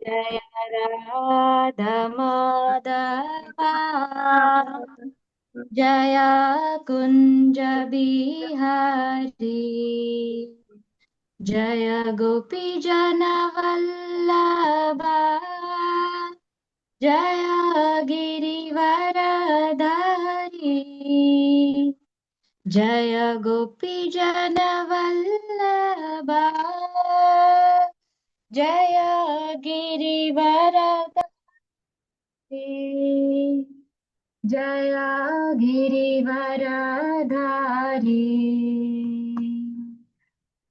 जय राधा माधवा जय कुंज बिहारी जय गोपी जन वल्लभा जय गिरिवरधारी जय गोपी जन वल्लभा जय गिरिवरधारी जय गिरिवरधारी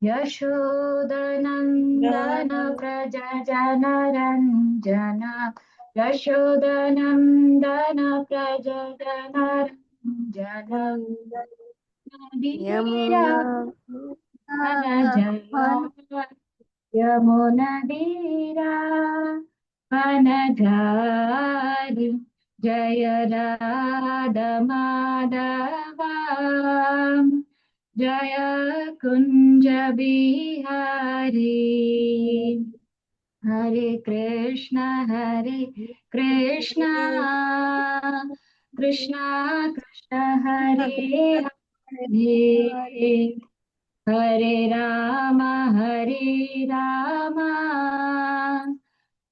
यशोदनन्दन व्रज जनरञ्जन यशोदनन्दन व्रज जनरञ्जन यमुना यमुनदीरा वनधारी जय राधा माधवा जय कुंज बिहारी हरे कृष्ण कृष्ण कृष्ण हरे हरे हरे राम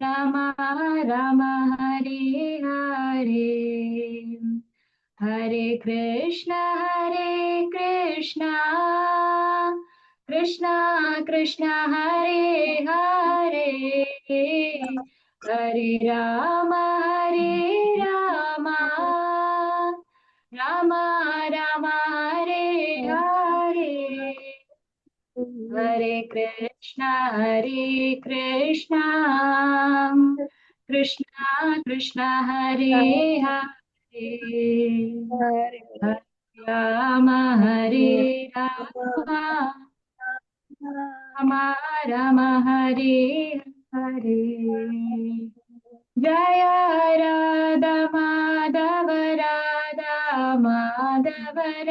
राम राम हरे हरे हरे कृष्ण कृष्ण कृष्ण हरे हरे हरे राम राम राम हरे हरे हरे कृष्ण कृष्ण कृष्ण हरे हरे हरे राम राम राम हरे हरे जय राधा माधव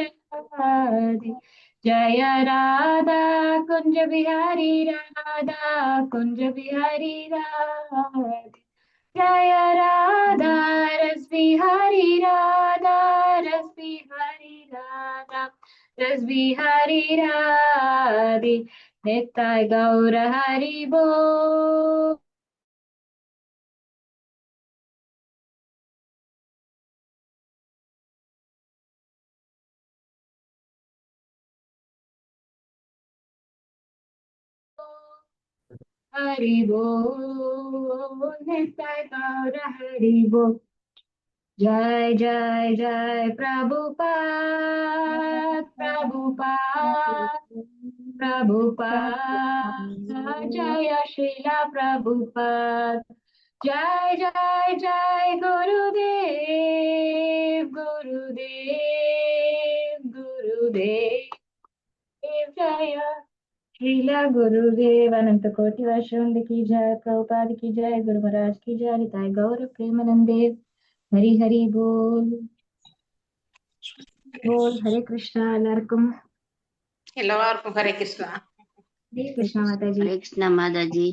राधे जय राधा कुंज बिहारी राधे जय राधा रस बिहारी राधे नित्य गौर हरि बोल हरि बोल नित्य गौर हरि बोल जय जय जय प्रभुपाद जय श्रीला प्रभुपाद जय जय जय गुरुदेव जय श्रीला गुरुदेव अनंत कोटि वैष्णव की जय प्रभुपाद की जय गुरु महाराज की जय निताय गौर प्रेमानंदे हरि हरि बोल हरे कृष्णा எல்லாருக்கும் हरे कृष्णा हरे कृष्णा माताजी हरे कृष्णा माताजी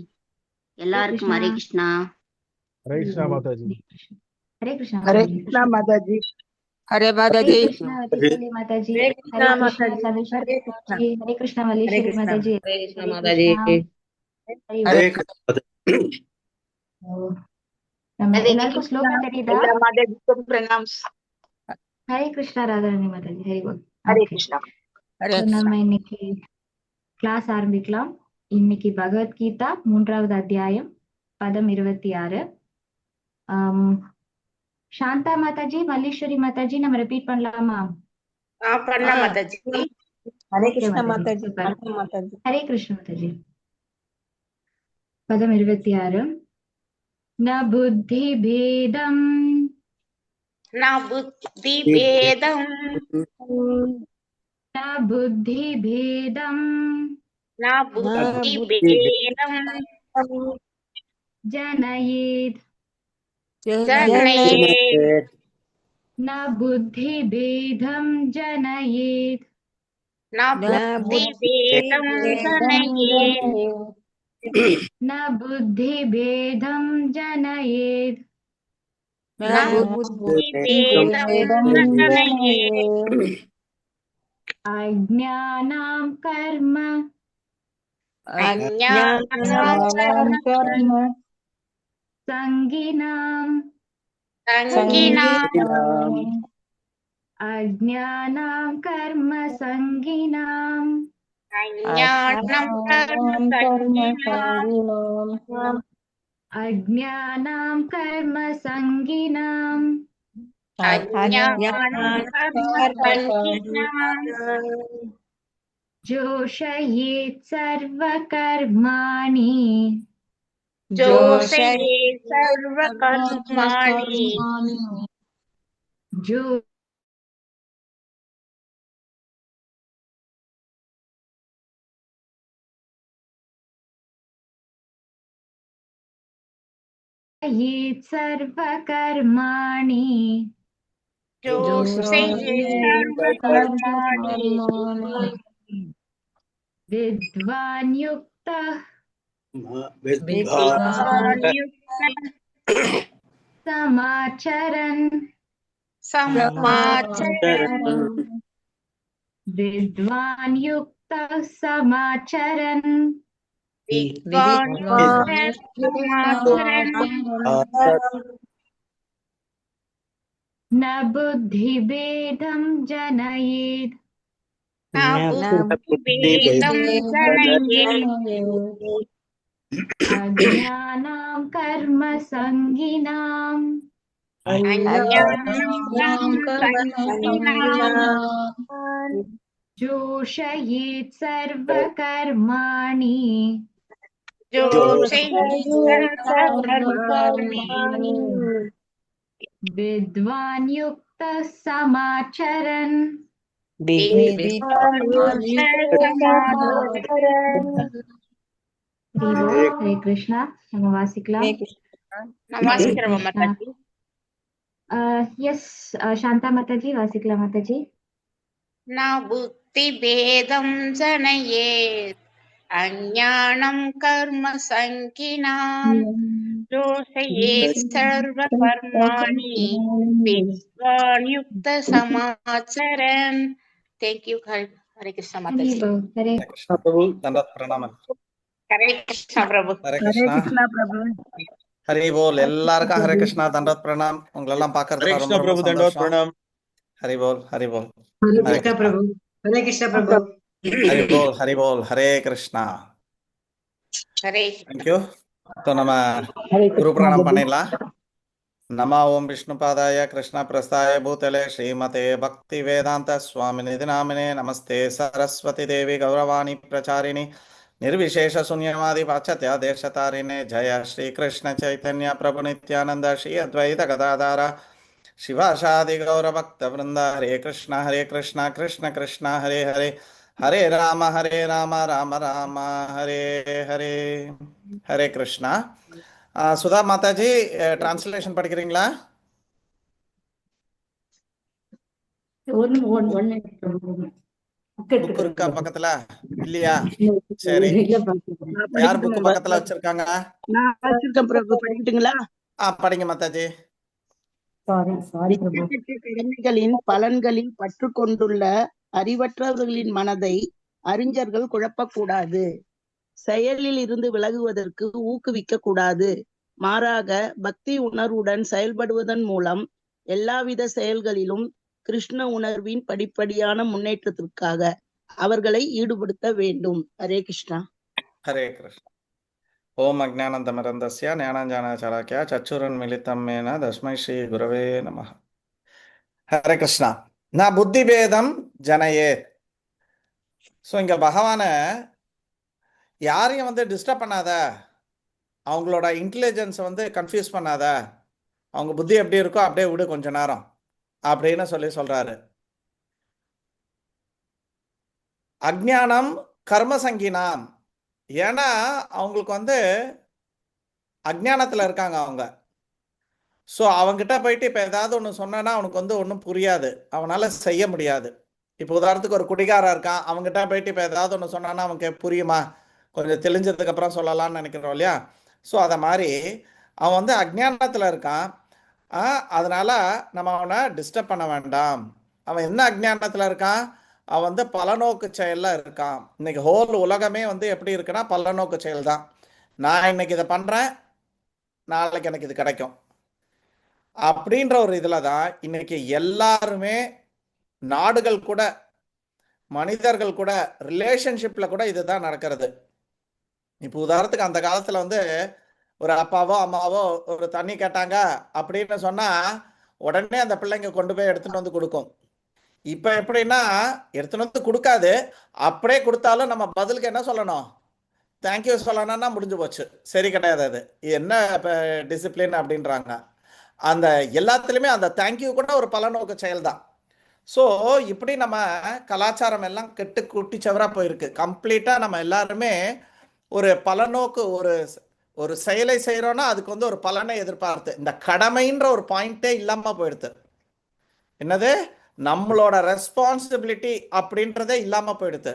எல்லாருக்கும் हरे कृष्णा हरे कृष्णा माताजी हरे कृष्णा हरे माताजी कृष्णा माताजी। हरे हरे माताजी। कृष्णा वल्ली माताजी हरे हरे कृष्णा कृष्णा माताजी। सर्वेश्वरी हरे कृष्णा। माताजी हरे कृष्णा मल्लेश्वरी माताजी हरे कृष्णा हरे माताजी। कृष्णा हरे நம்ம हरे எல்லாருக்கும் कृष्णा। ஸ்லோகா தெரியுதா எல்லா மாதாஜிக்கும் प्रणाम। ஹரே கிருஷ்ணா ராதாராணி மாதாஜி ஹரி போல் हरे ஓகே कृष्णा। हरे நம்ம कृष्णा। இன்னைக்கு கிளாஸ் ஆரம்பிக்கலாம் இன்னைக்கு பகவத்கீதா 3வது அத்தியாயம் பதம் 26 சாந்தா மாதாஜி மல்லேஸ்வரி மாதாஜி நம்ம ரிப்பீட் பண்ணலாமா प्रणाम माताजी हरे ஓகே कृष्णा மாதாஜி माताजी। சூப்பர் प्रणाम माताजी। ஹரே கிருஷ்ண மாதாஜி பதம் 26 न बुद्धि भेदम न बुद्धि भेदम न बुद्धि भेदम न बुद्धि भेदम जनयेत् जनयेत् न बुद्धि भेदम जनयेत् न बुद्धि भेदम जनयेत् न बुद्धिभेदं जनयेत् न न बुद्धिभेदं बुद्धिभेदं जनयेत् अज्ञानां कर्म अज्ञानां कर्म संगिनां सङ्गिनां अज्ञानां कर्म संगिनां अज्ञानं कर्म सङ्गिनां अज्ञानां कर्म संगिनां अज्ञानं कर्म सङ्गिनां जोषयेत् सर्वकर्माणि जोषयेत् सर्वकर्माणि जोषयेत् सर्वकर्माणि जोषयेत् सर्वकर्माणि विद्वान् युक्तः विद्वान्युक्तः समाचरन् समाचरन् विद्वान् युक्तः समाचरन् विद्वान्युक्तः समाचरन् न बुद्धिभेदं जनयेत् न बुद्धिभेदं जनयेत् अज्ञानां कर्म संगिनाम् अज्ञानं सङ्गिनां जोषयेत् सर्वकर्माणि जोषयेत् सर्वकर्माणि विद्वान् युक्तः समाचरन् विद्वान्युक्तः समाचरन् हरे कृष्णा नमवासिकला नमस्कारः माताजी यस शांता माताजी वासिकला माताजी न बुद्धिभेदं जनयेत् अज्ञानं कर्म सङ्गिनां जोषयेत् सर्वकर्माणि विद्वान् युक्त समाचरन् थैंक यू हरे कृष्ण माताजी हरे कृष्ण प्रभु दंडवत प्रणाम हरे कृष्ण प्रभु हरे कृष्णा प्रभु हरि बोल எல்லாருக்கும் ஹரே கிருஷ்ணா தண்டவத் பிரணாம் உங்களை எல்லாம் பார்க்கறதுல हरे ரொம்ப कृष्णा ரொம்ப प्रभु दंडवत சந்தோஷம் प्रणाम ஹரி போல் ஹரி போல் हरे हरे कृष्णा कृष्णा प्रभु हरे कृष्णा प्रभु ஹரி போல் ஹரே கிருஷ்ணா हरे தேங்க்யூ ஸோ நம்ம குரு பிரணாம் பண்ணிடலாம் नमो ओम विष्णुपादाय कृष्ण प्रस्थाय भूतले श्रीमते भक्ति वेदांत स्वामी निधि नामिने नमस्ते सरस्वती देवी गौरवाणी प्रचारिणी निर्विशेष शून्यवादी पाश्चात्य देशतारिणे जय श्री कृष्ण चैतन्य प्रभु नित्यानंद श्री अद्वैत गदाधार शिवाशादि गौर भक्त वृंद हरे कृष्ण कृष्ण कृष्ण हरे हरे हरे राम राम राम हरे हरे हरे कृष्णा சுதா மாதாஜி டிரான்ஸ்லேஷன் படிக்கிறீங்களா புக் இருக்கா பக்கத்துல இல்லையா சரி யார் புக் பக்கத்துல வச்சிருக்காங்க நான் வச்சிருக்கேன் பிரபு படிக்கட்டுங்களா படிங்க மாதாஜி கடமைகளின் பலன்களில் பற்று கொண்டுள்ள அறிவற்றவர்களின் மனதை அறிஞர்கள் குழப்பக்கூடாது செயலில் இருந்து விலகுவதற்கு ஊக்குவிக்க கூடாது மாறாக பக்தி உணர்வுடன் செயல்படுவதன் மூலம் எல்லாவித செயல்களிலும் கிருஷ்ண உணர்வின் படிப்படியான முன்னேற்றத்திற்காக அவர்களை ஈடுபடுத்த வேண்டும் ஹரே கிருஷ்ணா ஹரே கிருஷ்ணா ஓம் அஜ்ஞானந்தமரந்தஸ்ய ஞானஞானசாலாக்யா சச்சுரன்மிலிதம் மேன தஸ்மை ஸ்ரீ குரவே நமः ஹரே கிருஷ்ணா நான் புத்தி பேதம் ஜனயே ஸோ இங்க பகவான யாரையும் டிஸ்டர்ப் பண்ணாத அவங்களோட இன்டெலிஜென்ஸை கன்ஃபியூஸ் பண்ணாத அவங்க புத்தி எப்படி இருக்கோ அப்படியே விடு கொஞ்ச நேரம் அப்படின்னு சொல்றாரு அஜ்ஞானம் கர்மசங்கினாம் ஏன்னா அவங்களுக்கு அஜ்ஞானத்தில் இருக்காங்க அவங்க ஸோ அவங்ககிட்ட போயிட்டு இப்போ ஏதாவது ஒன்று சொன்னா அவனுக்கு ஒன்றும் புரியாது அவனால் செய்ய முடியாது இப்போ உதாரணத்துக்கு ஒரு குடிகாரன் இருக்கான் அவங்ககிட்ட போயிட்டு இப்போ ஏதாவது ஒன்று சொன்னான்னா அவனுக்கு புரியுமா கொஞ்சம் தெளிஞ்சதுக்கு அப்புறம் சொல்லலாம்னு நினைக்கிறோம் இல்லையா? ஸோ அதை மாதிரி அவன் வந்து அஜ்ஞானத்தில் இருக்கான். அதனால நம்ம அவனை டிஸ்டர்ப் பண்ண வேண்டாம். அவன் என்ன அஜ்ஞானத்தில் இருக்கான்? அவன் வந்து பலநோக்கு செயல்ல இருக்கான். இன்னைக்கு ஹோல் உலகமே வந்து எப்படி இருக்குன்னா பலநோக்கு செயல் தான். நான் இன்னைக்கு இதை பண்றேன், நாளைக்கு எனக்கு இது கிடைக்கும் அப்படின்ற ஒரு இதுல தான் இன்னைக்கு எல்லாருமே, நாடுகள் கூட, மனிதர்கள் கூட, ரிலேஷன்ஷிப்ல கூட இதுதான் நடக்கிறது. இப்போ உதாரணத்துக்கு அந்த காலத்துல வந்து ஒரு அப்பாவோ அம்மாவோ ஒரு தண்ணி கேட்டாங்க அப்படின்னு சொன்னா உடனே அந்த பிள்ளைங்க கொண்டு போய் எடுத்துட்டு வந்து கொடுக்கும். இப்ப எப்படின்னா எடுத்துட்டு வந்து கொடுக்காது, அப்படியே கொடுத்தாலும் நம்ம பதிலுக்கு என்ன சொல்லணும்? தேங்க்யூ சொல்லணும்னா முடிஞ்சு போச்சு. சரி கிடையாது, அது என்ன டிசிப்ளின் அப்படின்றாங்க. அந்த எல்லாத்துலேயுமே அந்த தேங்க்யூ கூட ஒரு பலநோக்கு செயல் தான். ஸோ இப்படி நம்ம கலாச்சாரம் எல்லாம் கெட்டு குட்டி செவரா போயிருக்கு. கம்ப்ளீட்டாக நம்ம எல்லாருமே ஒரு பலநோக்கு ஒரு செயலை செய்கிறோன்னா அதுக்கு வந்து ஒரு பலனை எதிர்பார்த்து இந்த கடமைன்ற ஒரு பாயிண்டே இல்லாமல் போயிடுது. என்னது? நம்மளோட ரெஸ்பான்சிபிலிட்டி அப்படின்றதே இல்லாமல் போயிடுது.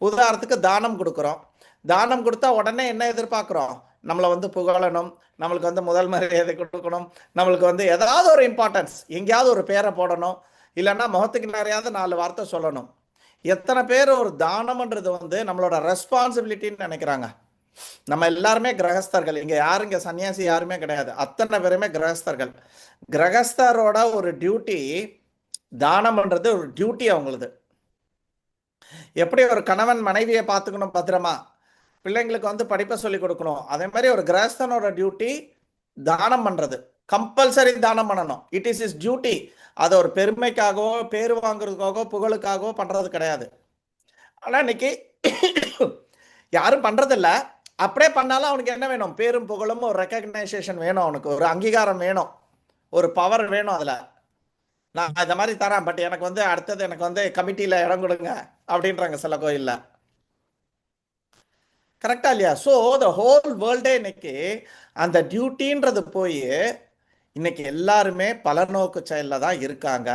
உதாரணத்துக்கு தானம் கொடுக்குறோம். தானம் கொடுத்தா உடனே என்ன எதிர்பார்க்குறோம்? நம்மளை வந்து புகழணும், நம்மளுக்கு வந்து முதல் மரியாதை கொடுக்கணும், நம்மளுக்கு வந்து ஏதாவது ஒரு இம்பார்ட்டன்ஸ், எங்கேயாவது ஒரு பேரை போடணும், இல்லைன்னா முகத்துக்கு நிறையாவது 4 வார்த்தை சொல்லணும். எத்தனை பேர் ஒரு தானம்ன்றது வந்து நம்மளோட ரெஸ்பான்சிபிலிட்டின்னு நினைக்கிறாங்க? நம்ம எல்லாருமே கிரகஸ்தர்கள். இங்கே யாரும் இங்கே சன்னியாசி யாருமே கிடையாது. அத்தனை பேருமே கிரகஸ்தர்கள். கிரகஸ்தரோட ஒரு டியூட்டி தானம்ன்றது ஒரு டியூட்டி அவங்களது. எப்படி ஒரு கணவன் மனைவியை பார்த்துக்கணும் பத்திரமா, பிள்ளைங்களுக்கு வந்து படிப்பை சொல்லி கொடுக்கணும், அதே மாதிரி ஒரு கிரகஸ்தனோட டியூட்டி தானம் பண்றது. கம்பல்சரி தானம் பண்ணணும். It is is duty. அதை ஒரு பெருமைக்காகவோ பேர் வாங்குறதுக்காகவோ புகழுக்காகவோ பண்றது கிடையாது. ஆனா இன்னைக்கு யாரும் பண்றதில்ல. அப்படியே பண்ணாலும் அவனுக்கு என்ன வேணும்? பேரும் புகழும், ஒரு ரெக்கக்னைசேஷன் வேணும், அவனுக்கு ஒரு அங்கீகாரம் வேணும், ஒரு பவர் வேணும். அதுல நான் இந்த மாதிரி தரேன், பட் எனக்கு வந்து அடுத்தது எனக்கு வந்து கமிட்டியில இடம் கொடுங்க அப்படின்றாங்க சில கோயில்ல. கரெக்டா இல்லையா? ஸோ த ஹோல் வேர்ல்டே இன்னைக்கு அந்த டியூட்டின்றது போய் இன்னைக்கு எல்லாருமே பலநோக்கு செயல்ல தான் இருக்காங்க.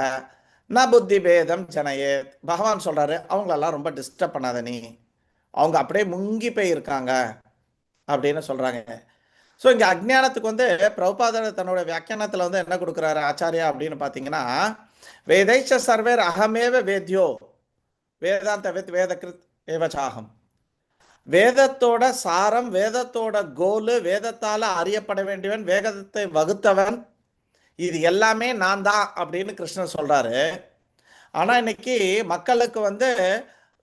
ந புத்தி பேதம் ஜனயே. பகவான் சொல்றாரு, அவங்களெல்லாம் ரொம்ப டிஸ்டர்ப் பண்ணாத நீ, அவங்க அப்படியே முங்கி போய் இருக்காங்க அப்படின்னு சொல்றாங்க. ஸோ இங்கே அஜ்ஞானத்துக்கு வந்து பிரபுபாதர் தன்னோட வியாக்கியானத்தில் வந்து என்ன கொடுக்குறாரு ஆச்சாரியா அப்படின்னு பார்த்தீங்கன்னா, வேதைச்ச சர்வேர் அகமேவ வேத்யோ வேதாந்த வேதகிருத் ஏவச்சாகம். வேதத்தோட சாரம், வேதத்தோட கோலு, வேதத்தால அறியப்பட வேண்டியவன், வேதத்தை வகுத்தவன், இது எல்லாமே நான் தான் அப்படின்னு கிருஷ்ணர் சொல்றாரு. ஆனா இன்னைக்கு மக்களுக்கு வந்து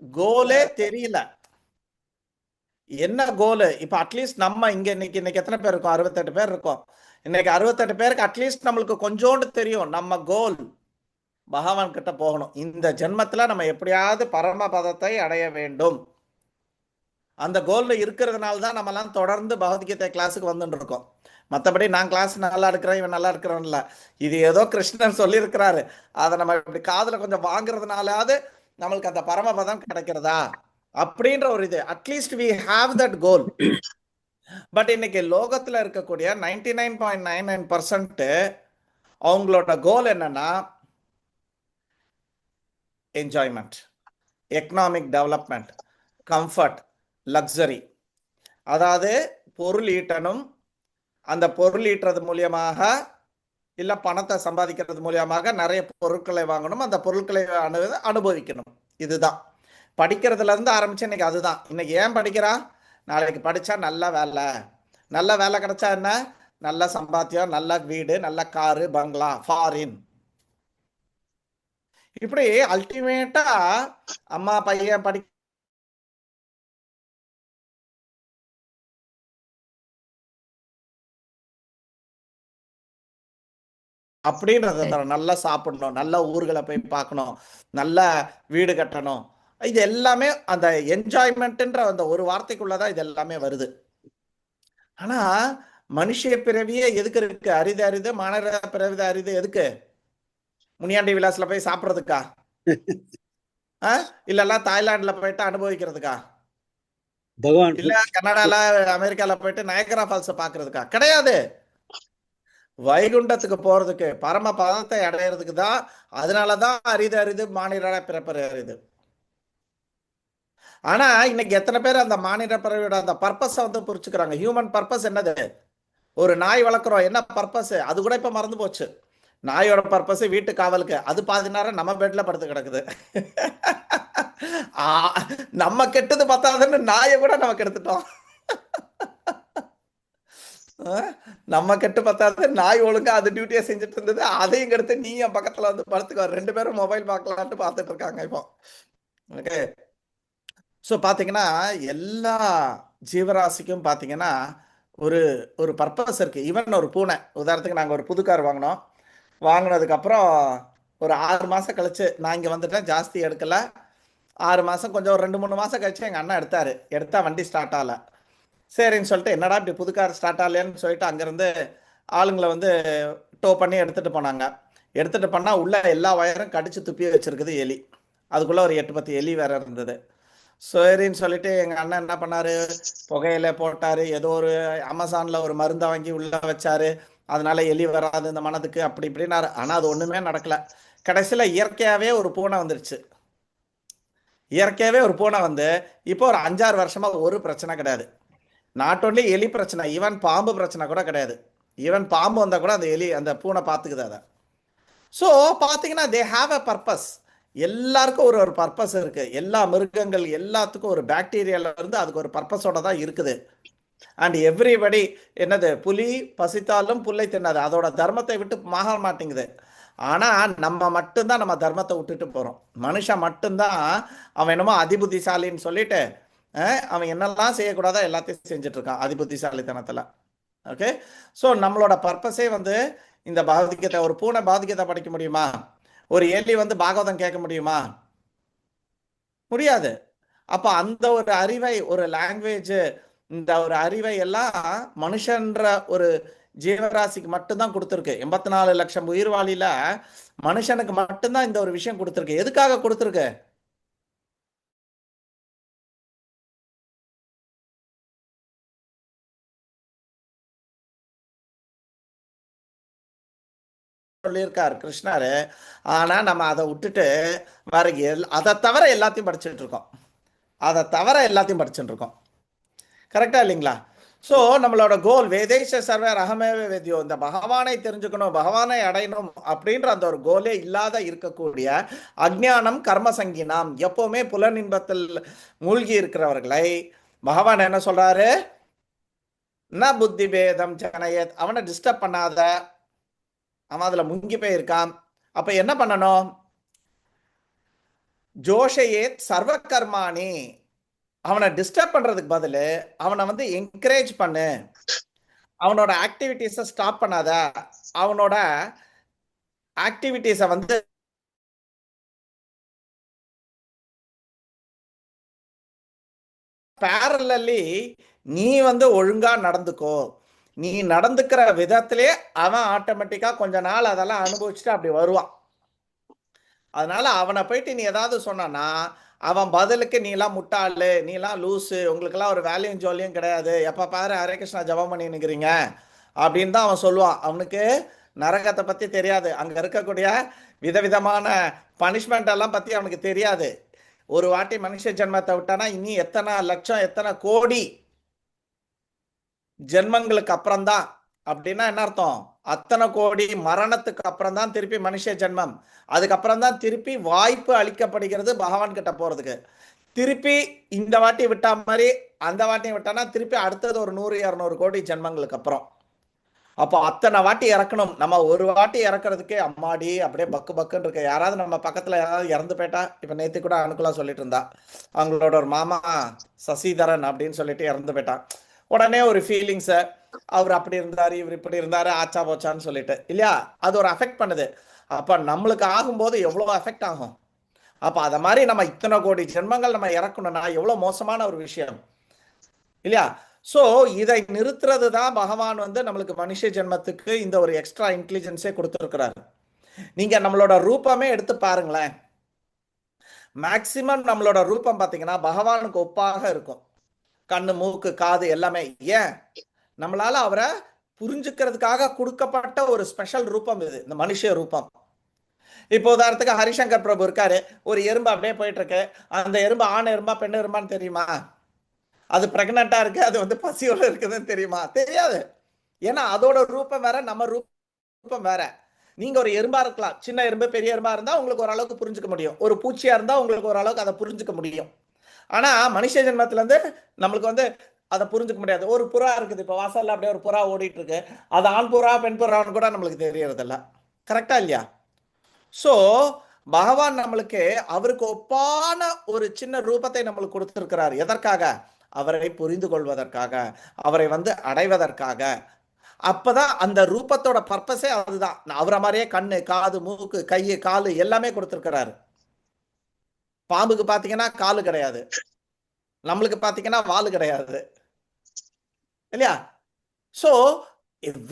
கோலே தெரியல. என்ன கோலு? இப்ப அட்லீஸ்ட் நம்ம இங்க இன்னைக்கு எத்தனை பேர் இருக்கோம்? 68 பேர் இருக்கோம். இன்னைக்கு 68 பேருக்கு அட்லீஸ்ட் நம்மளுக்கு கொஞ்சோண்டு தெரியும். நம்ம கோல் பகவான் கிட்ட போகணும். இந்த ஜென்மத்துல நம்ம எப்படியாவது பரமபதத்தை அடைய வேண்டும். அந்த கோல்ல இருக்கிறதுனால தான் நம்ம எல்லாம் தொடர்ந்து பகவத்கீதை கிளாஸுக்கு வந்துட்டு இருக்கோம். மற்றபடி நான் கிளாஸ் நல்லா இருக்கிறேன், இவன் நல்லா இருக்கிறான்ல, இது ஏதோ கிருஷ்ணன் சொல்லியிருக்கிறாரு, அதை நம்ம இப்படி காதுல கொஞ்சம் வாங்குறதுனாலாவது நம்மளுக்கு அந்த பரமபதம் கிடைக்கிறதா அப்படின்ற ஒரு இது. At least we have that goal. But இன்னைக்கு லோகத்துல இருக்கக்கூடிய 99.99% அவங்களோட கோல் என்னன்னா enjoyment, economic development, comfort, luxury. அதாவது பொருள் ஈட்டணும், அந்த பொருள் ஈட்டுறது மூலியமாக இல்லை பணத்தை சம்பாதிக்கிறது மூலியமாக நிறைய பொருட்களை வாங்கணும், அந்த பொருட்களை அனுபவிக்கணும். இதுதான் படிக்கிறதுல இருந்து ஆரம்பிச்சு இன்னைக்கு அதுதான். இன்னைக்கு ஏன் படிக்கிறா? நாளைக்கு படிச்சா நல்ல வேலை, நல்ல வேலை கிடைச்சா என்ன? நல்ல சம்பாத்தியம், நல்ல வீடு, நல்ல காரு, பங்களா, ஃபாரின். இப்படி அல்டிமேட்டா அம்மா பையன் படி அப்படின்றத நல்லா சாப்பிடணும், நல்ல ஊர்களை போய் பார்க்கணும், நல்ல வீடு கட்டணும். இது எல்லாமே அந்த என்ஜாய்மெண்ட்ன்ற அந்த ஒரு வார்த்தைக்குள்ளதான் இது எல்லாமே வருது. ஆனா மனுஷ பிறவியே எதுக்கு இருக்கு? அரிது அரிது மாநகர பிறவி அரிது. எதுக்கு? முனியாண்டி விலாஸ்ல போய் சாப்பிட்றதுக்கா? இல்லெல்லாம் தாய்லாந்துல போயிட்டு அனுபவிக்கிறதுக்கா? இல்ல கனடால அமெரிக்கால போயிட்டு நயகரா ஃபால்ஸ் பாக்குறதுக்கா? கிடையாது. வைகுண்டத்துக்கு போறதுக்கு, பரம பதத்தை அடையிறதுக்கு தான். அதனாலதான் அரிது அரிது மாநில பிறப்பது அரிது. ஆனா இன்னைக்கு எத்தனை பேர் அந்த மானிட பறவையோட அந்த பர்பஸை வந்து புரிச்சுக்கிறாங்க? ஹியூமன் பர்பஸ் என்னது? ஒரு நாய் வளர்க்குறோம், என்ன பர்பஸ்? அது கூட இப்ப மறந்து போச்சு. நாயோட பர்பஸ் வீட்டு காவலுக்கு, அது பாதி நேரம் நம்ம பெட்ல படுத்து கிடக்குது. நம்ம கெட்டது பத்தாதுன்னு நாயை கூட நம்ம கெடுத்துட்டோம். நம்ம கெட்டு பத்தாது, நாய் ஒழுங்கா அது டியூட்டியை செஞ்சுட்டு இருந்தது, அதையும் கெடுத்து நீ என் பக்கத்துல வந்து படுத்துக்கோ. 2 பேரும் மொபைல் பார்க்கலான்ட்டு பார்த்துட்டு இருக்காங்க இப்போ. ஓகே, ஸோ பார்த்தீங்கன்னா எல்லா ஜீவராசிக்கும் பார்த்தீங்கன்னா ஒரு ஒரு பர்பஸ் இருக்கு. ஈவன் ஒரு பூனை, உதாரணத்துக்கு நாங்கள் ஒரு புது கார் வாங்கினோம். வாங்கினதுக்கப்புறம் ஒரு 6 மாதம் கழிச்சு நான் இங்கே வந்துட்டேன், ஜாஸ்தி எடுக்கல. 6 மாதம் கொஞ்சம் ஒரு 2-3 மாதம் கழிச்சு எங்கள் அண்ணன் எடுத்தா வண்டி ஸ்டார்ட் ஆகலை. சரின்னு சொல்லிட்டு என்னடா இப்படி புது கார் ஸ்டார்ட் ஆகலைன்னு சொல்லிட்டு அங்கேருந்து ஆளுங்களை வந்து டோ பண்ணி எடுத்துகிட்டு போனாங்க. எடுத்துகிட்டு போனால் உள்ள எல்லா வயரும் கடிச்சு துப்பி வச்சிருக்குது எலி. அதுக்குள்ளே ஒரு 8-10 எலி வேற இருந்தது. சரின்னு சொல்லிட்டு எங்கள் அண்ணன் என்ன பண்ணாரு, புகையில போட்டார், ஏதோ ஒரு அமேசானில் ஒரு மருந்தை வாங்கி உள்ளே வச்சாரு, அதனால எலி வராது இந்த மனதுக்கு, அப்படி இப்படின்னாரு. ஆனால் அது ஒன்றுமே நடக்கலை. கடைசியில் இயற்கையாகவே ஒரு பூனை வந்துருச்சு. இயற்கையாகவே ஒரு பூனை வந்து இப்போ ஒரு 5-6 வருஷமாக ஒரு பிரச்சனை கிடையாது. நாட் ஓன்லி எலி பிரச்சனை, ஈவன் பாம்பு பிரச்சனை கூட கிடையாது. ஈவன் பாம்பு வந்தால் கூட அந்த பூனை பார்த்துக்குது அதை. ஸோ பார்த்தீங்கன்னா தே ஹாவ் அ பர்பஸ். எல்லாருக்கும் ஒரு பர்பஸ் இருக்கு. எல்லா மிருகங்கள் எல்லாத்துக்கும் ஒரு பாக்டீரியால இருந்து அதுக்கு ஒரு பர்பஸோட தான் இருக்குது. அண்ட் எவ்ரிபடி என்னது, புலி பசித்தாலும் புல்லை தின்னாது, அதோட தர்மத்தை விட்டு மாக மாட்டேங்குது. ஆனா நம்ம மட்டும்தான் நம்ம தர்மத்தை விட்டுட்டு போறோம். மனுஷன் மட்டும்தான் அவன் என்னமோ அதிபுத்திசாலின்னு சொல்லிட்டு அவன் என்னெல்லாம் செய்யக்கூடாதோ எல்லாத்தையும் செஞ்சுட்டு இருக்கான் அதிபுத்திசாலித்தனத்துல. ஓகே, ஸோ நம்மளோட பர்பஸே வந்து இந்த பகவத்கீதை. ஒரு பூனை பகவத்கீதை படிக்க முடியுமா? ஒரு எலி வந்து பாகவதம் கேட்க முடியுமா? முடியாது. அப்ப அந்த ஒரு அறிவை, ஒரு லாங்குவேஜ், இந்த ஒரு அறிவை எல்லாம் மனுஷன்ற ஒரு ஜீவராசிக்கு மட்டும்தான் கொடுத்துருக்கு. 84 லட்சம் உயிர்வாளியில மனுஷனுக்கு மட்டும்தான் இந்த ஒரு விஷயம் கொடுத்துருக்கு. எதுக்காக கொடுத்துருக்கு? சொல்லியிருக்கார் கிருஷ்ணர். ஆனா நம்ம அதை விட்டுட்டு வேற அதை தவிர எல்லாத்தையும் படிச்சுட்டு இருக்கோம். கரெக்டா இல்லைங்களா? ஸோ நம்மளோட கோல் வேதேஷ சர்வர் அகமேவ வேதியோ, இந்த பகவானை தெரிஞ்சுக்கணும், பகவானை அடையணும் அப்படின்ற அந்த ஒரு கோலே இல்லாத இருக்கக்கூடிய அஜ்ஞானம் கர்ம சங்கீனம், எப்பவுமே புலனின்பத்தில் மூழ்கி இருக்கிறவர்களை பகவான் என்ன சொல்றாரு, ந புத்தி பேதம் ஜனயத், அவனை டிஸ்டர்ப் பண்ணாத, அவன் அதுல முங்கி போயிருக்கான். அப்ப என்ன பண்ணணும்? ஜோஷயேத் சர்வ கர்மானி, அவனை டிஸ்டர்ப் பண்றதுக்கு பதில் அவனை வந்து என்கரேஜ் பண்ணு. அவனோட ஆக்டிவிட்டிஸை ஸ்டாப் பண்ணாத, அவனோட ஆக்டிவிட்டிஸை வந்து பேரலி நீ வந்து ஒழுங்கா நடந்துக்கோ. நீ நடந்துக்கிற விதத்திலே அவன் ஆட்டோமேட்டிக்கா கொஞ்ச நாள் அதெல்லாம் அனுபவிச்சுட்டு அப்படி வருவான். அதனால அவனை போயிட்டு நீ ஏதாவது சொன்னா அவன் பதிலுக்கு நீலாம் முட்டாளு, நீலாம் லூஸு, உங்களுக்கெல்லாம் ஒரு வேல்யூம் ஜோலியும் கிடையாது, எப்போ பாரு ஹரே கிருஷ்ணா ஜபம் பண்ணி நிற்கிறீங்க அப்படின்னு தான் அவன் சொல்லுவான். அவனுக்கு நரகத்தை பற்றி தெரியாது, அங்கே இருக்கக்கூடிய விதவிதமான பனிஷ்மெண்ட் எல்லாம் பற்றி அவனுக்கு தெரியாது. ஒரு வாட்டி மனுஷ ஜென்மத்தை விட்டானா இனி எத்தனை லட்சம் எத்தனை கோடி ஜென்மங்களுக்கு அப்புறம்தான். அப்படின்னா என்ன அர்த்தம்? அத்தனை கோடி மரணத்துக்கு அப்புறம் தான் திருப்பி மனுஷ ஜென்மம். அதுக்கப்புறம் தான் திருப்பி வாய்ப்பு அளிக்கப்படுகிறது பகவான் கிட்ட போறதுக்கு. திருப்பி இந்த வாட்டி விட்டா மாதிரி அந்த வாட்டியும் விட்டானா திருப்பி அடுத்தது ஒரு 100-200 கோடி ஜென்மங்களுக்கு அப்புறம். அப்போ அத்தனை வாட்டி இறக்கணும். நம்ம ஒரு வாட்டி இறக்குறதுக்கே அம்மாடி அப்படியே பக்கு பக்குன்னு இருக்கு. யாராவது நம்ம பக்கத்துல யாராவது இறந்து போயிட்டா, இப்ப நேத்து கூட அனுகுலா சொல்லிட்டு இருந்தா, அவங்களோட ஒரு மாமா சசிதரன் அப்படின்னு சொல்லிட்டு இறந்து போயிட்டான். உடனே ஒரு ஃபீலிங்ஸை, அவர் அப்படி இருந்தாரு, இவர் இப்படி இருந்தாரு, ஆச்சா போச்சான்னு சொல்லிட்டு இல்லையா, அது ஒரு அஃபெக்ட் பண்ணுது. அப்ப நம்மளுக்கு ஆகும்போது எவ்வளவு அஃபெக்ட் ஆகும். அப்ப அத மாதிரி நம்ம இத்தனை கோடி ஜென்மங்கள் நம்ம இறக்கணும்னா எவ்வளவு மோசமான ஒரு விஷயம் இல்லையா? சோ இதை நிறுத்துறது தான் பகவான் வந்து நம்மளுக்கு மனுஷ ஜென்மத்துக்கு இந்த ஒரு எக்ஸ்ட்ரா இன்டெலிஜென்ஸே கொடுத்துருக்கிறாரு. நீங்க நம்மளோட ரூபமே எடுத்து பாருங்களேன். மேக்சிமம் நம்மளோட ரூபம் பாத்தீங்கன்னா பகவானுக்கு ஒப்பாக இருக்கும். கண்ணு, மூக்கு, காது எல்லாமே. ஏன்? நம்மளால அவரை புரிஞ்சுக்கிறதுக்காக கொடுக்கப்பட்ட ஒரு ஸ்பெஷல் ரூபம் இது, இந்த மனுஷ ரூபம். இப்போ உதாரணத்துக்கு ஹரிசங்கர் பிரபு இருக்காரு, ஒரு எறும்பு அப்படியே போயிட்டு இருக்கு. அந்த எறும்பு ஆண் எறும்பா பெண் எறும்பான்னு தெரியுமா? அது பிரெக்னண்டா இருக்கு, அது வந்து பசியோட இருக்குதுன்னு தெரியுமா? தெரியாது. ஏன்னா அதோட ரூபம் வேற, நம்ம ரூபம் வேற. நீங்க ஒரு எறும்பா இருக்கலாம், சின்ன எறும்பு பெரிய எறும்பா இருந்தா உங்களுக்கு ஓரளவுக்கு புரிஞ்சுக்க முடியும். ஒரு பூச்சியா இருந்தா உங்களுக்கு ஓரளவுக்கு அதை புரிஞ்சுக்க முடியும். ஆனா மனுஷ ஜென்மத்துல இருந்து நம்மளுக்கு வந்து அதை புரிஞ்சுக்க முடியாது. ஒரு புறா இருக்குது, இப்ப வாசல்ல அப்படியே ஒரு புறா ஓடிட்டு இருக்கு, அது ஆண் புறா பெண் புறான்னு கூட நம்மளுக்கு தெரியறதில்ல. கரெக்டா இல்லையா? சோ பகவான் நம்மளுக்கு அவருக்கு ஒப்பான ஒரு சின்ன ரூபத்தை நம்மளுக்கு கொடுத்திருக்கிறார். எதற்காக? அவரை புரிந்து கொள்வதற்காக, அவரை வந்து அடைவதற்காக. அப்பதான் அந்த ரூபத்தோட பர்பஸே அதுதான். அவரை மாதிரியே கண்ணு, காது, மூக்கு, கை, காலு எல்லாமே கொடுத்திருக்கிறாரு. பாம்புக்கு பாத்தீங்கன்னா காலு கிடையாது, நம்மளுக்கு பாத்தீங்கன்னா வாலு கிடையாது, இல்லையா? சோ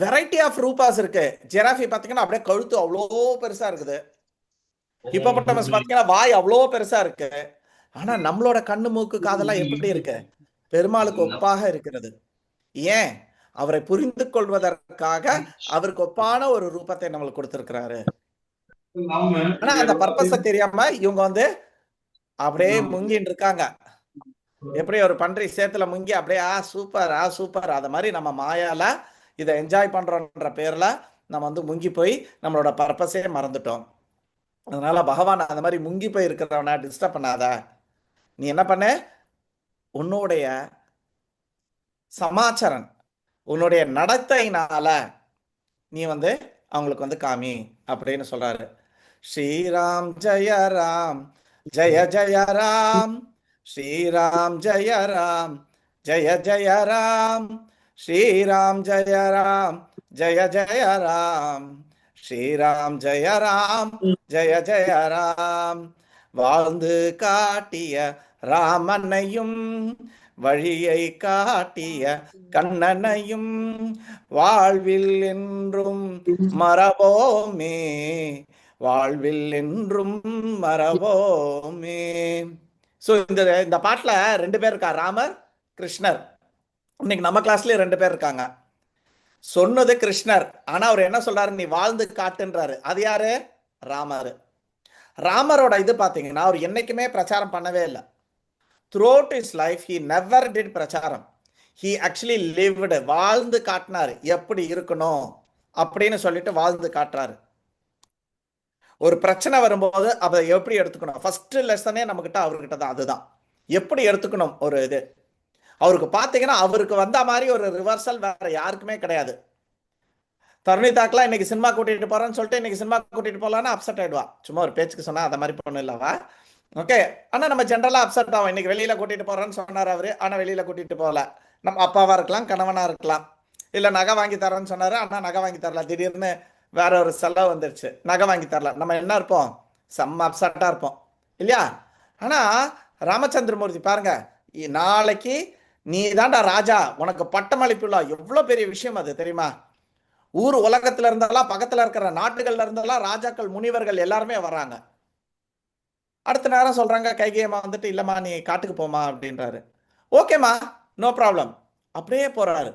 வெரைட்டி ஆஃப் ரூபாஸ் இருக்கு. ஜிராஃபி பாத்தீங்கன்னா அப்படியே கழுத்து அவ்வளோ பெருசா இருக்குது. ஹிப்போபொட்டமஸ் பாத்தீங்கன்னா வாய் அவ்வளோ பெருசா இருக்கு. ஆனா நம்மளோட கண்ணு, மூக்கு, காதெல்லாம் எப்படி இருக்கு? பெருமாளுக்கு ஒப்பாக இருக்கிறது. ஏன்? அவரை புரிந்து கொள்வதற்காக அவருக்கு ஒப்பான ஒரு ரூபத்தை நம்மளுக்கு கொடுத்திருக்கிறாரு. ஆனா அந்த பர்பஸ தெரியாம இவங்க வந்து அப்படியே முங்கின்னு இருக்காங்க. எப்படி ஒரு பன்றி சேத்துல முங்கி அப்படியே சூப்பர் சூப்பர், அத மாதிரி நம்ம மாயால இதை என்ஜாய் பண்றோம்ன்ற பேர்ல நம்ம வந்து முங்கி போய் நம்மளோட பர்பஸே மறந்துட்டோம். அதனால பகவான் அந்த மாதிரி முங்கி போய் இருக்கிறவன டிஸ்டர்ப் பண்ணாத. நீ என்ன பண்ண? உன்னுடைய சமாச்சாரம், உன்னுடைய நடத்தையினால நீ வந்து அவங்களுக்கு வந்து காமி அப்படின்னு சொல்றாரு. ஸ்ரீராம் ஜெய ராம் ஜெய ஜெய ராம், ஸ்ரீராம் ஜெய ராம் ஜெய ஜெய ராம், ஸ்ரீராம் ஜெய ராம் ஜெய ஜெய ராம், ஸ்ரீராம் ஜெய ராம் ஜெய ஜெய ராம். வாழ்ந்து காட்டிய ராமனையும் வழியை காட்டிய கண்ணனையும் வாழ்வில் என்றும் மறவோமே, வாழ்வில் என்றும் மறவோமே. சோ இந்த பாட்டுல 2 பேர் இருக்கா, ராமர், கிருஷ்ணர். இன்னைக்கு நம்ம கிளாஸ்லயே 2 பேர் இருக்காங்க. சொன்னது கிருஷ்ணர், ஆனா அவர் என்ன சொல்றாரு? நீ வாழ்ந்து காட்டுன்றாரு. அது யாரு? ராமர். ராமரோட இது பாத்தீங்கன்னா அவர் என்னைக்குமே பிரச்சாரம் பண்ணவே இல்லை. throughout his life he never did பிரச்சாரம். he actually lived, வாழ்ந்து காட்டினாரு. எப்படி இருக்கணும் அப்படின்னு சொல்லிட்டு வாழ்ந்து காட்டுறாரு. ஒரு பிரச்சனை வரும்போது அதை எப்படி எடுத்துக்கணும், ஃபர்ஸ்ட் லெசனே நம்மகிட்ட அவர்கிட்ட தான். அதுதான் எப்படி எடுத்துக்கணும் ஒரு இது. அவருக்கு பாத்தீங்கன்னா அவருக்கு வந்த மாதிரி ஒரு ரிவர்சல் வேற யாருக்குமே கிடையாது. தருணிதாக்கெல்லாம் இன்னைக்கு சினிமா கூட்டிட்டு போறேன்னு சொல்லிட்டு இன்னைக்கு சினிமா கூட்டிட்டு போலான்னு அப்செட் ஆயிடுவா. சும்மா ஒரு பேச்சுக்கு சொன்னா அந்த மாதிரி பொண்ணு இல்லவா? ஓகே. ஆனா நம்ம ஜென்ரலா அப்செட் ஆகும். இன்னைக்கு வெளியில கூட்டிட்டு போறேன்னு சொன்னார் அவரு, ஆனா வெளியில கூட்டிட்டு போகல. நம்ம அப்பாவா இருக்கலாம், கணவனா இருக்கலாம். இல்ல நகை வாங்கி தரேன்னு சொன்னாரு, ஆனா நகை வாங்கி தரல. திடீர்னு வேற ஒரு செலவு வந்துருச்சு, நகை வாங்கி தரல. நம்ம என்ன இருப்போம்? செம்ம அப்செட்டா இருப்போம், இல்லையா? ஆனா ராமச்சந்திரமூர்த்தி பாருங்க, நாளைக்கு நீ தாண்டா ராஜா, உனக்கு பட்டமளிப்பு விழா. எவ்வளவு பெரிய விஷயம் அது தெரியுமா? ஊர் உலகத்துல இருந்தெல்லாம், பக்கத்துல இருக்கிற நாட்டுகள்ல இருந்தெல்லாம் ராஜாக்கள், முனிவர்கள் எல்லாருமே வர்றாங்க. அடுத்த நேரம் சொல்றாங்க, கைகேயம்மா வந்துட்டு இல்லம்மா நீ காட்டுக்கு போமா அப்படின்றாரு. ஓகேம்மா, நோ ப்ராப்ளம். அப்படியே போறாரு.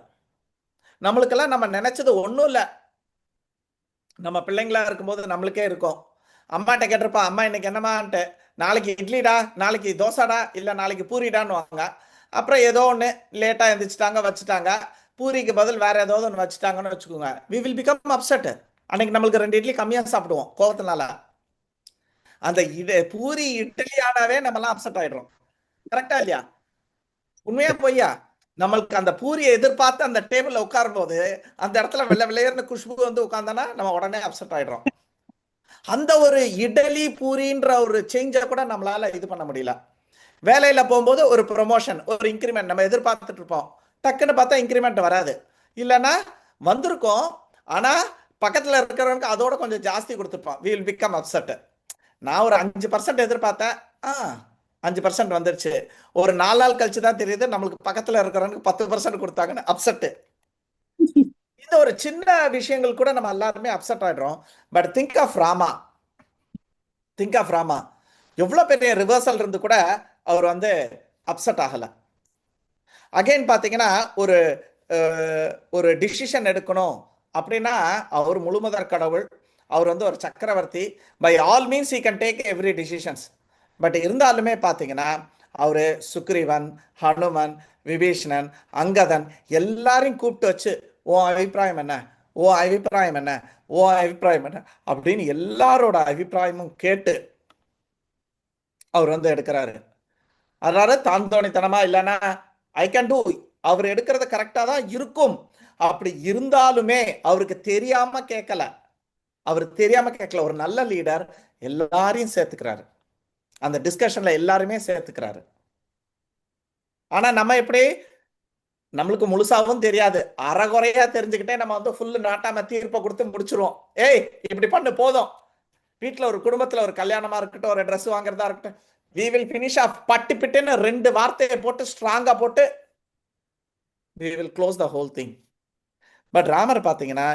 நம்மளுக்கெல்லாம் நம்ம நினைச்சது ஒன்றும் இல்லை. நம்ம பிள்ளைங்களா இருக்கும்போது நம்மளுக்கே இருக்கும். அம்மாட்ட கேட்டிருப்பா, அம்மா இன்னைக்கு என்னம்மான்ட்டு, நாளைக்கு இட்லிடா, நாளைக்கு தோசாடா, இல்லை நாளைக்கு பூரிடான்னு வாங்க. அப்புறம் ஏதோ ஒன்று லேட்டாக எழுந்திரிச்சிட்டாங்க, வச்சுட்டாங்க. பூரிக்கு பதில் வேற ஏதாவது ஒன்று வச்சுட்டாங்கன்னு வச்சுக்கோங்க, வி வில் பிகம் அப்செட். அன்னைக்கு நம்மளுக்கு 2 இட்லி கம்மியாக சாப்பிடுவோம் கோவத்தினால. அந்த பூரி இட்லி ஆனாவே நம்ம எல்லாம் அப்செட் ஆயிடுறோம். கரெக்டா இல்லையா? உண்மையா பொய்யா? நம்மளுக்கு அந்த பூரியை எதிர்பார்த்து அந்த டேபிள்ல உட்காரும் போது அந்த இடத்துல வெள்ளை வெள்ளையர்னு குஷ்பு வந்து உட்கார்ந்தானா நம்ம உடனே அப்செட் ஆயிடுறோம். அந்த ஒரு இட்லி பூரின்ற ஒரு சேஞ்சை கூட நம்மளால இது பண்ண முடியல. வேலையில போகும்போது ஒரு ப்ரொமோஷன், ஒரு இன்க்ரிமெண்ட் நம்ம எதிர்பார்த்துட்டு இருப்போம். டக்குன்னு பார்த்தா இன்க்ரிமெண்ட் வராது, இல்லைன்னா வந்திருக்கோம், ஆனா பக்கத்துல இருக்கிறவனுக்கு அதோட கொஞ்சம் ஜாஸ்தி கொடுத்துருப்பான். we will become upset. நான் ஒரு 5% எதிர்பார்த்தேன், 5% வந்துருச்சு. ஒரு 4 நாள் கழிச்சு தான் தெரியுது நம்மளுக்கு பக்கத்துல இருக்கிறவனுக்கு 10% கொடுத்தாங்கன்னு அப்செட். இந்த ஒரு சின்ன விஷயங்கள் கூட நம்ம எல்லாருமே அப்செட் ஆயிடுறோம். But think of Rama, think of Rama. எவ்வளவு பெரிய ரிவர்சல் இருந்து கூட அவர் வந்து அப்செட் ஆகல. அகைன் பாத்தீங்கன்னா ஒரு டிசிஷன் எடுக்கணும் அப்படின்னா அவர் முழுமுதற் கடவுள். அவர் வந்து ஒரு சக்கரவர்த்தி. By all means he can take every decisions. But இருந்தாலுமே பார்த்தீங்கன்னா அவரு சுக்ரீவன், ஹனுமன், விபீஷணன், அங்கதன் எல்லாரையும் கூப்பிட்டு வச்சு ஓ அபிப்பிராயம் என்ன, ஓ அபிப்பிராயம் என்ன, ஓ அபிப்பிராயம் என்ன அப்படின்னு எல்லாரோட அபிப்பிராயமும் கேட்டு அவர் வந்து எடுக்கிறாரு. அதனால தாந்தோணித்தனமா இல்லைன்னா ஐ கேன் டூ, அவர் எடுக்கிறது கரெக்டா தான் இருக்கும். அப்படி இருந்தாலுமே அவருக்கு தெரியாம கேட்கல, ஒரு நல்ல லீடர் எல்லாரையும் சேர்த்துக்கிறாரு, அந்த டிஸ்கஷன்ல எல்லாருமே சேர்த்துக்கிறாரு. ஆனா நம்ம எப்படி, நம்மளுக்கு முழுசாவும் தெரியாது, அறகுறையா தெரிஞ்சுக்கிட்டே நம்ம வந்து ஃபுல்லு நாட்டாம தீர்ப்பை கொடுத்து முடிச்சிருவோம். ஏய் இப்படி பண்ணு போதும். வீட்டுல ஒரு குடும்பத்துல ஒரு கல்யாணமா இருக்கட்டும், ஒரு ட்ரெஸ் வாங்குறதா இருக்கட்டும், we will finish off பட்டு பிட்டுன்னு 2 வார்த்தையை போட்டு ஸ்ட்ராங்கா போட்டு we will close the whole thing. But Ramar பாத்தீங்கன்னா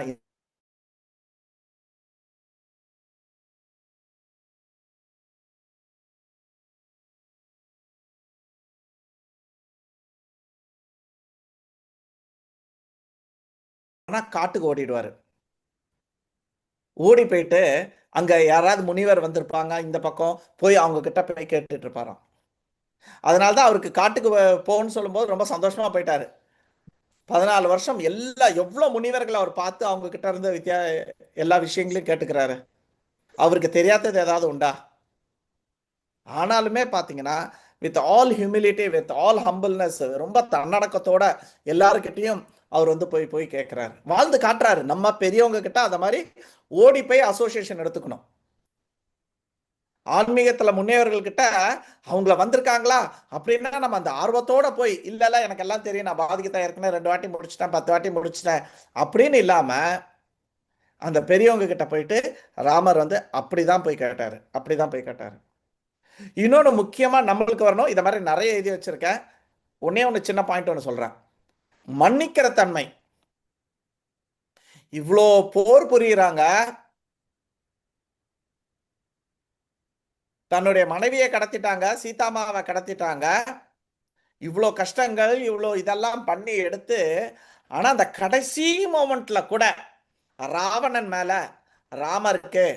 காட்டுக்கு ஓடிடுவாரு. ஓடி போயிட்டு அங்க யாராவது முனிவர் வந்திருப்பாங்க, இந்த பக்கம் போய் அவங்க கிட்ட போய் கேட்டுட்டு இருப்பாராம். அதனாலதான் அவருக்கு காட்டுக்கு போன்னு சொல்லும்போது ரொம்ப சந்தோஷமா போயிட்டாரு. 14 வருஷம் எவ்வளவு முனிவர்களை அவர் பார்த்து அவங்க கிட்ட இருந்து எல்லா விஷயங்களையும் கேட்டுக்கிறாரு. அவருக்கு தெரியாதது ஏதாவது உண்டா? ஆனாலுமே பாத்தீங்கன்னா with all humility, with all humbleness, ரொம்ப தன்னடக்கத்தோட எல்லாருக்கிட்டையும் அவர் வந்து போய் கேட்கிறாரு, வாழ்ந்து காட்டுறாரு. நம்ம பெரியவங்க கிட்ட அந்த மாதிரி ஓடி போய் அசோசியேஷன் எடுத்துக்கணும். ஆன்மீகத்துல முன்னேறவர்கள் கிட்ட அவங்கள வந்திருக்காங்களா அப்படின்னா நம்ம அந்த ஆர்வத்தோட போய் இல்ல எனக்கு எல்லாம் தெரியும், நான் பாதிக்கத்தான் ஏற்கனவே 2 வாட்டி முடிச்சிட்டேன், 10 வாட்டி முடிச்சிட்டேன் அப்படின்னு இல்லாம அந்த பெரியவங்க கிட்ட போயிட்டு ராமர் வந்து அப்படிதான் போய் கேட்டாரு. இன்னொன்னு முக்கியமா நம்மளுக்கு வரணும், இத மாதிரி நிறைய எழுதி வச்சிருக்கேன். ஒண்ணு சின்ன பாயிண்ட் ஒன்று சொல்றேன். மன்னிக்கிற தன்மை. இவ்வளோ போர் புரியுறாங்க, தன்னுடைய மனைவியை கடத்திட்டாங்க, சீதாமாவை கடத்திட்டாங்க, இவ்வளோ கஷ்டங்கள் இவ்வளோ இதெல்லாம் பண்ணி எடுத்து, ஆனா அந்த கடைசி மோமெண்ட்ல கூட ராவணன் மேல ராமருக்கு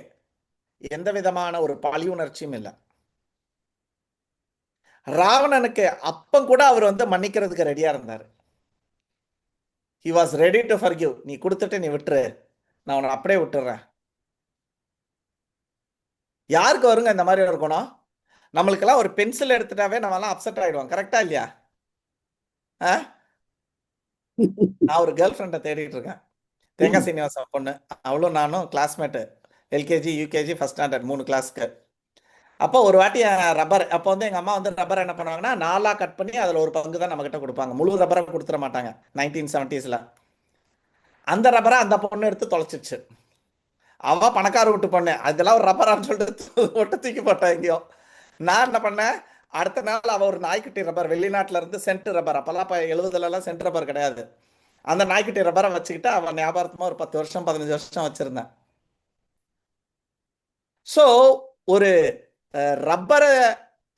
எந்த விதமான ஒரு பழி உணர்ச்சியும் இல்லை. ராவணனுக்கு அப்பம் கூட அவர் வந்து மன்னிக்கிறதுக்கு ரெடியா இருந்தாரு. he was ready to forgive. நீ கொடுத்துட்டு நீ விட்டுரு, நான் உன்னை அப்படியே விட்டுறேன். யாருக்கு வருங்க இந்த மாதிரி இருக்கணும்? நம்மளுக்கெல்லாம் ஒரு பென்சில் எடுத்துட்டாவே நம்ம எல்லாம் அப்செட் ஆயிடுவோம். கரெக்டா இல்லையா? நான் ஒரு கேர்ள் ஃப்ரெண்டை தேடிட்டு இருக்கேன், தேங்காய் சீனிவாசன் பொண்ணு. அவளும் நானும் classmate, LKG UKG first standard 3 கிளாஸ்க்கு. அப்போ ஒரு வாட்டி ரப்பர், அப்போ வந்து எங்க அம்மா வந்து ரப்பர் என்ன பண்ணுவாங்கன்னா 4ஆ கட் பண்ணி அதுல ஒரு பங்கு தான் நம்ம கிட்ட கொடுப்பாங்க, முழு ரப்பரை கொடுத்துட மாட்டாங்க 1970s. அந்த ரப்பரை அந்த பொண்ணு எடுத்து தொலைச்சிச்சு. அவ பணக்கார விட்டு பொண்ணு, அதெல்லாம் ஒரு ரப்பரான்னு சொல்லிட்டு ஒட்டு தூக்கி போட்டா எங்கேயோ. நான் என்ன பண்ணேன், அடுத்த நாள் அவ ஒரு நாய்க்குட்டி ரப்பர், வெளிநாட்டுல இருந்து சென்ட் ரப்பர், அப்பெல்லாம் 70s சென்ட் ரப்பர் கிடையாது, அந்த நாய்க்குட்டி ரப்பரை வச்சுக்கிட்டு அவன் ஞாபகமா ஒரு 10 வருஷம் 15 வருஷம் வச்சிருந்தேன். ஸோ ஒரு ரப்பரை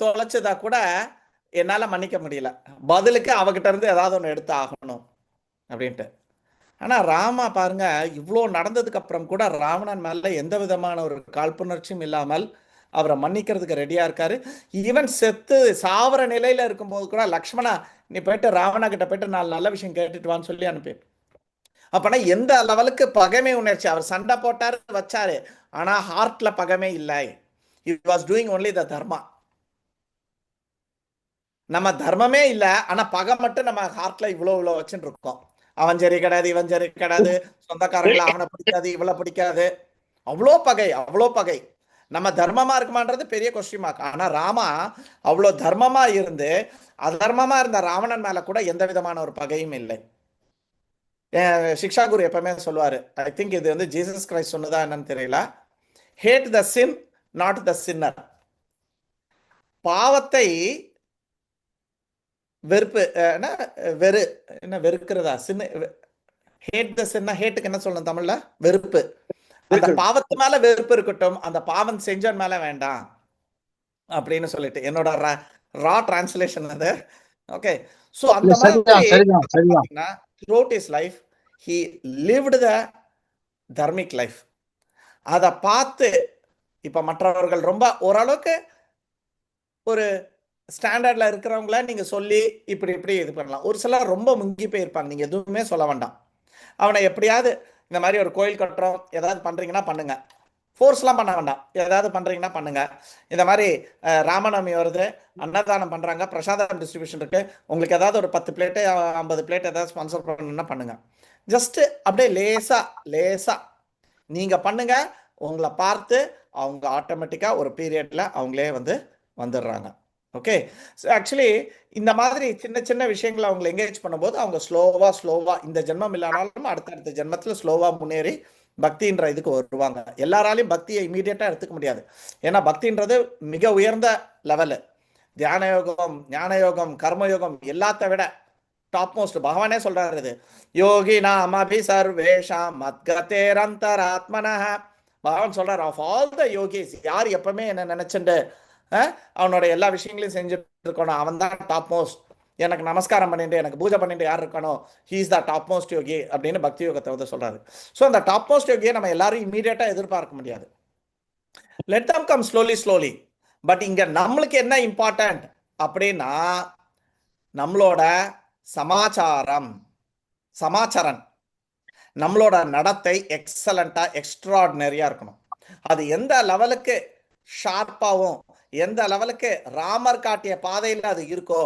தொலைச்சதா கூட என்னால மன்னிக்க முடியல, பதிலுக்கு அவகிட்ட இருந்து ஏதாவது ஒன்று எடுத்து ஆகணும் அப்படின்ட்டு. ஆனா ராமா பாருங்க, இவ்வளோ நடந்ததுக்கு அப்புறம் கூட ராவணன் மேல எந்த விதமான ஒரு காழ்ப்புணர்ச்சியும் இல்லாமல் அவரை மன்னிக்கிறதுக்கு ரெடியா இருக்காரு. ஈவன் சாவர நிலையில இருக்கும்போது கூட லக்ஷ்மணா நீ போயிட்டு ராவணா கிட்ட போயிட்டு 4 நல்ல விஷயம் கேட்டுட்டு வான்னு சொல்லி அனுப்பி. அப்பனா எந்த லெவலுக்கு பகைமை உணர்ச்சி, அவர் சண்டை போட்டாரு வச்சாரு, ஆனா ஹார்ட்ல பகைமை இல்லை. he was doing only the dharma. நம்ம தர்மமே இல்ல, ஆனா பகை மட்டும் நம்ம ஹார்ட்ல இவ்வளவு வச்சுட்டு இருக்கோம். அவன் சரி கிடையாது, இவன் சரி கிடையாது, சொந்தக்காரங்களை அவனை பிடிக்காது, இவளை பிடிக்காது, அவ்வளோ பகை. நம்ம தர்மமா இருக்குமான்றது பெரிய கொஸ்டின் மார்க். ஆனா ராமா அவ்வளோ தர்மமா இருந்து அதர்மமா இருந்த ராவணன் மேல கூட எந்த விதமான ஒரு பகையும் இல்லை. சிக்ஷா குரு எப்பவுமே சொல்லுவாரு, ஐ திங்க் இது வந்து ஜீசஸ் கிரைஸ்ட் சொன்னதா என்னன்னு தெரியல, had the sin not the சின்னர். பாவத்தை வெறுக்கிறதா, சின்ன ஹேட் த சின்ன, ஹேட்டுக்கு என்ன சொல்லணும் தமிழ்ல, வெறுப்பு. அந்த பாவத்து மேல வெறுப்பு இருக்கட்டும், அந்த பாவம் செஞ்சவன் மேல வேண்டாம் அப்படின்னு சொல்லிட்டு என்னோட ரா டிரான்ஸ்லேஷன் அது. ஓகே, சோ அந்த மாதிரி throughout his life he lived the dharmic life. அதை பார்த்து இப்ப மற்றவர்கள் ரொம்ப ஓரளவுக்கு ஒரு ஸ்டாண்டர்ட்ல இருக்கிறவங்கள நீங்க சொல்லி இப்படி இப்படி இது பண்ணலாம். ஒரு சிலர் ரொம்ப முங்கி போயிருப்பாங்க, நீங்க எதுவுமே சொல்ல வேண்டாம். அவனை எப்படியாவது இந்த மாதிரி ஒரு கோயில் கட்டுறோம், ஏதாவது பண்றீங்கன்னா பண்ணுங்க, ஃபோர்ஸ்லாம் பண்ண வேண்டாம், ஏதாவது பண்றீங்கன்னா பண்ணுங்க. இந்த மாதிரி ராமநவமி வருது, அன்னதானம் பண்றாங்க, பிரசாதம் டிஸ்ட்ரிபியூஷன் இருக்கு, உங்களுக்கு ஏதாவது ஒரு 10 பிளேட்டு 50 பிளேட் ஏதாவது ஸ்பான்சர் பண்ணணும்னா பண்ணுங்க. ஜஸ்ட் அப்படியே லேசா லேசா நீங்க பண்ணுங்க, உங்களை பார்த்து அவங்க ஆட்டோமேட்டிக்கா ஒரு பீரியட்ல அவங்களே வந்துடுறாங்க. ஓகே, ஆக்சுவலி இந்த மாதிரி சின்ன சின்ன விஷயங்களை அவங்களை என்கேஜ் பண்ணும்போது அவங்க ஸ்லோவா இந்த ஜென்மம் இல்லைனாலும் அடுத்தடுத்த ஜென்மத்துல ஸ்லோவா முன்னேறி பக்தின்ற இதுக்கு வருவாங்க. எல்லாராலையும் பக்தியை இமீடியட்டா எடுத்துக்க முடியாது. ஏன்னா பக்தின்றது மிக உயர்ந்த லெவலு. தியான யோகம், ஞான யோகம், கர்மயோகம் எல்லாத்த விட டாப் மோஸ்ட். பகவானே சொல்றாரு, இது யோகி நாம அபி சர்வேஷாம் மத்கதேரந்தராத்மனஹ. பகவான் சொல்றாரு, ஆஃப் ஆல் த யோகிஸ், யார் எப்பவுமே என்ன நினைச்சுட்டு அவனோட எல்லா விஷயங்களையும் செஞ்சுட்டு இருக்கணும், அவன் தான் டாப் மோஸ்ட். எனக்கு நமஸ்காரம் பண்ணிட்டு எனக்கு பூஜை பண்ணிட்டு யார் இருக்கணும், he is the topmost yogi அப்படின்னு பக்தி யோகத்தை சொல்றாரு. ஸோ அந்த டாப் மோஸ்ட் யோகியை நம்ம எல்லாரும் இமீடியட்டா எதிர்பார்க்க முடியாது. Let them come slowly. But இங்க நம்மளுக்கு என்ன இம்பார்ட்டன்ட் அப்படின்னா, நம்மளோட சமாச்சாரன், நம்மளோட நடத்தை எக்ஸலண்டா எக்ஸ்ட்ராடினரியா இருக்கணும். அது எந்த லெவலுக்கு ஷார்ப்பாகவும் எந்த லெவலுக்கு ராமர் காட்டிய பாதையில் அது இருக்கோ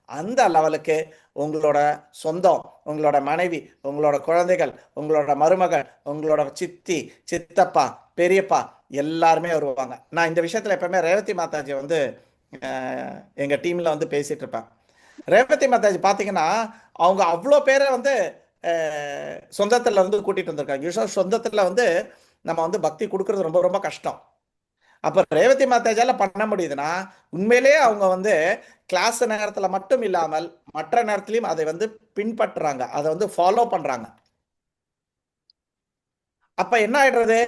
அந்த லெவலுக்கு உங்களோட சொந்தம், உங்களோட மனைவி, உங்களோட குழந்தைகள், உங்களோட மருமகள், உங்களோட சித்தி, சித்தப்பா, பெரியப்பா எல்லாருமே வருவாங்க. நான் இந்த விஷயத்துல எப்பவுமே ரேவதி மாதாஜி எங்க டீம்ல பேசிட்டு இருப்பேன். ரேவதி மாதாஜி பாத்தீங்கன்னா அவங்க அவ்வளோ பேரை சொந்தத்துல கூட்டிட்டு வந்திருக்காங்க. யூஸ்வலா சொந்தத்துல நம்ம பக்தி கொடுக்கறது ரொம்ப ரொம்ப கஷ்டம். அப்ப ரேவதி மாதாஜால பண்ண முடியுதுன்னா உண்மையிலேயே அவங்க கிளாஸ் நேரத்துல மட்டும் இல்லாமல் மற்ற நேரத்திலையும் அதை பின்பற்றுறாங்க, அதை ஃபாலோ பண்றாங்க. அப்ப என்ன ஆயிடுறது,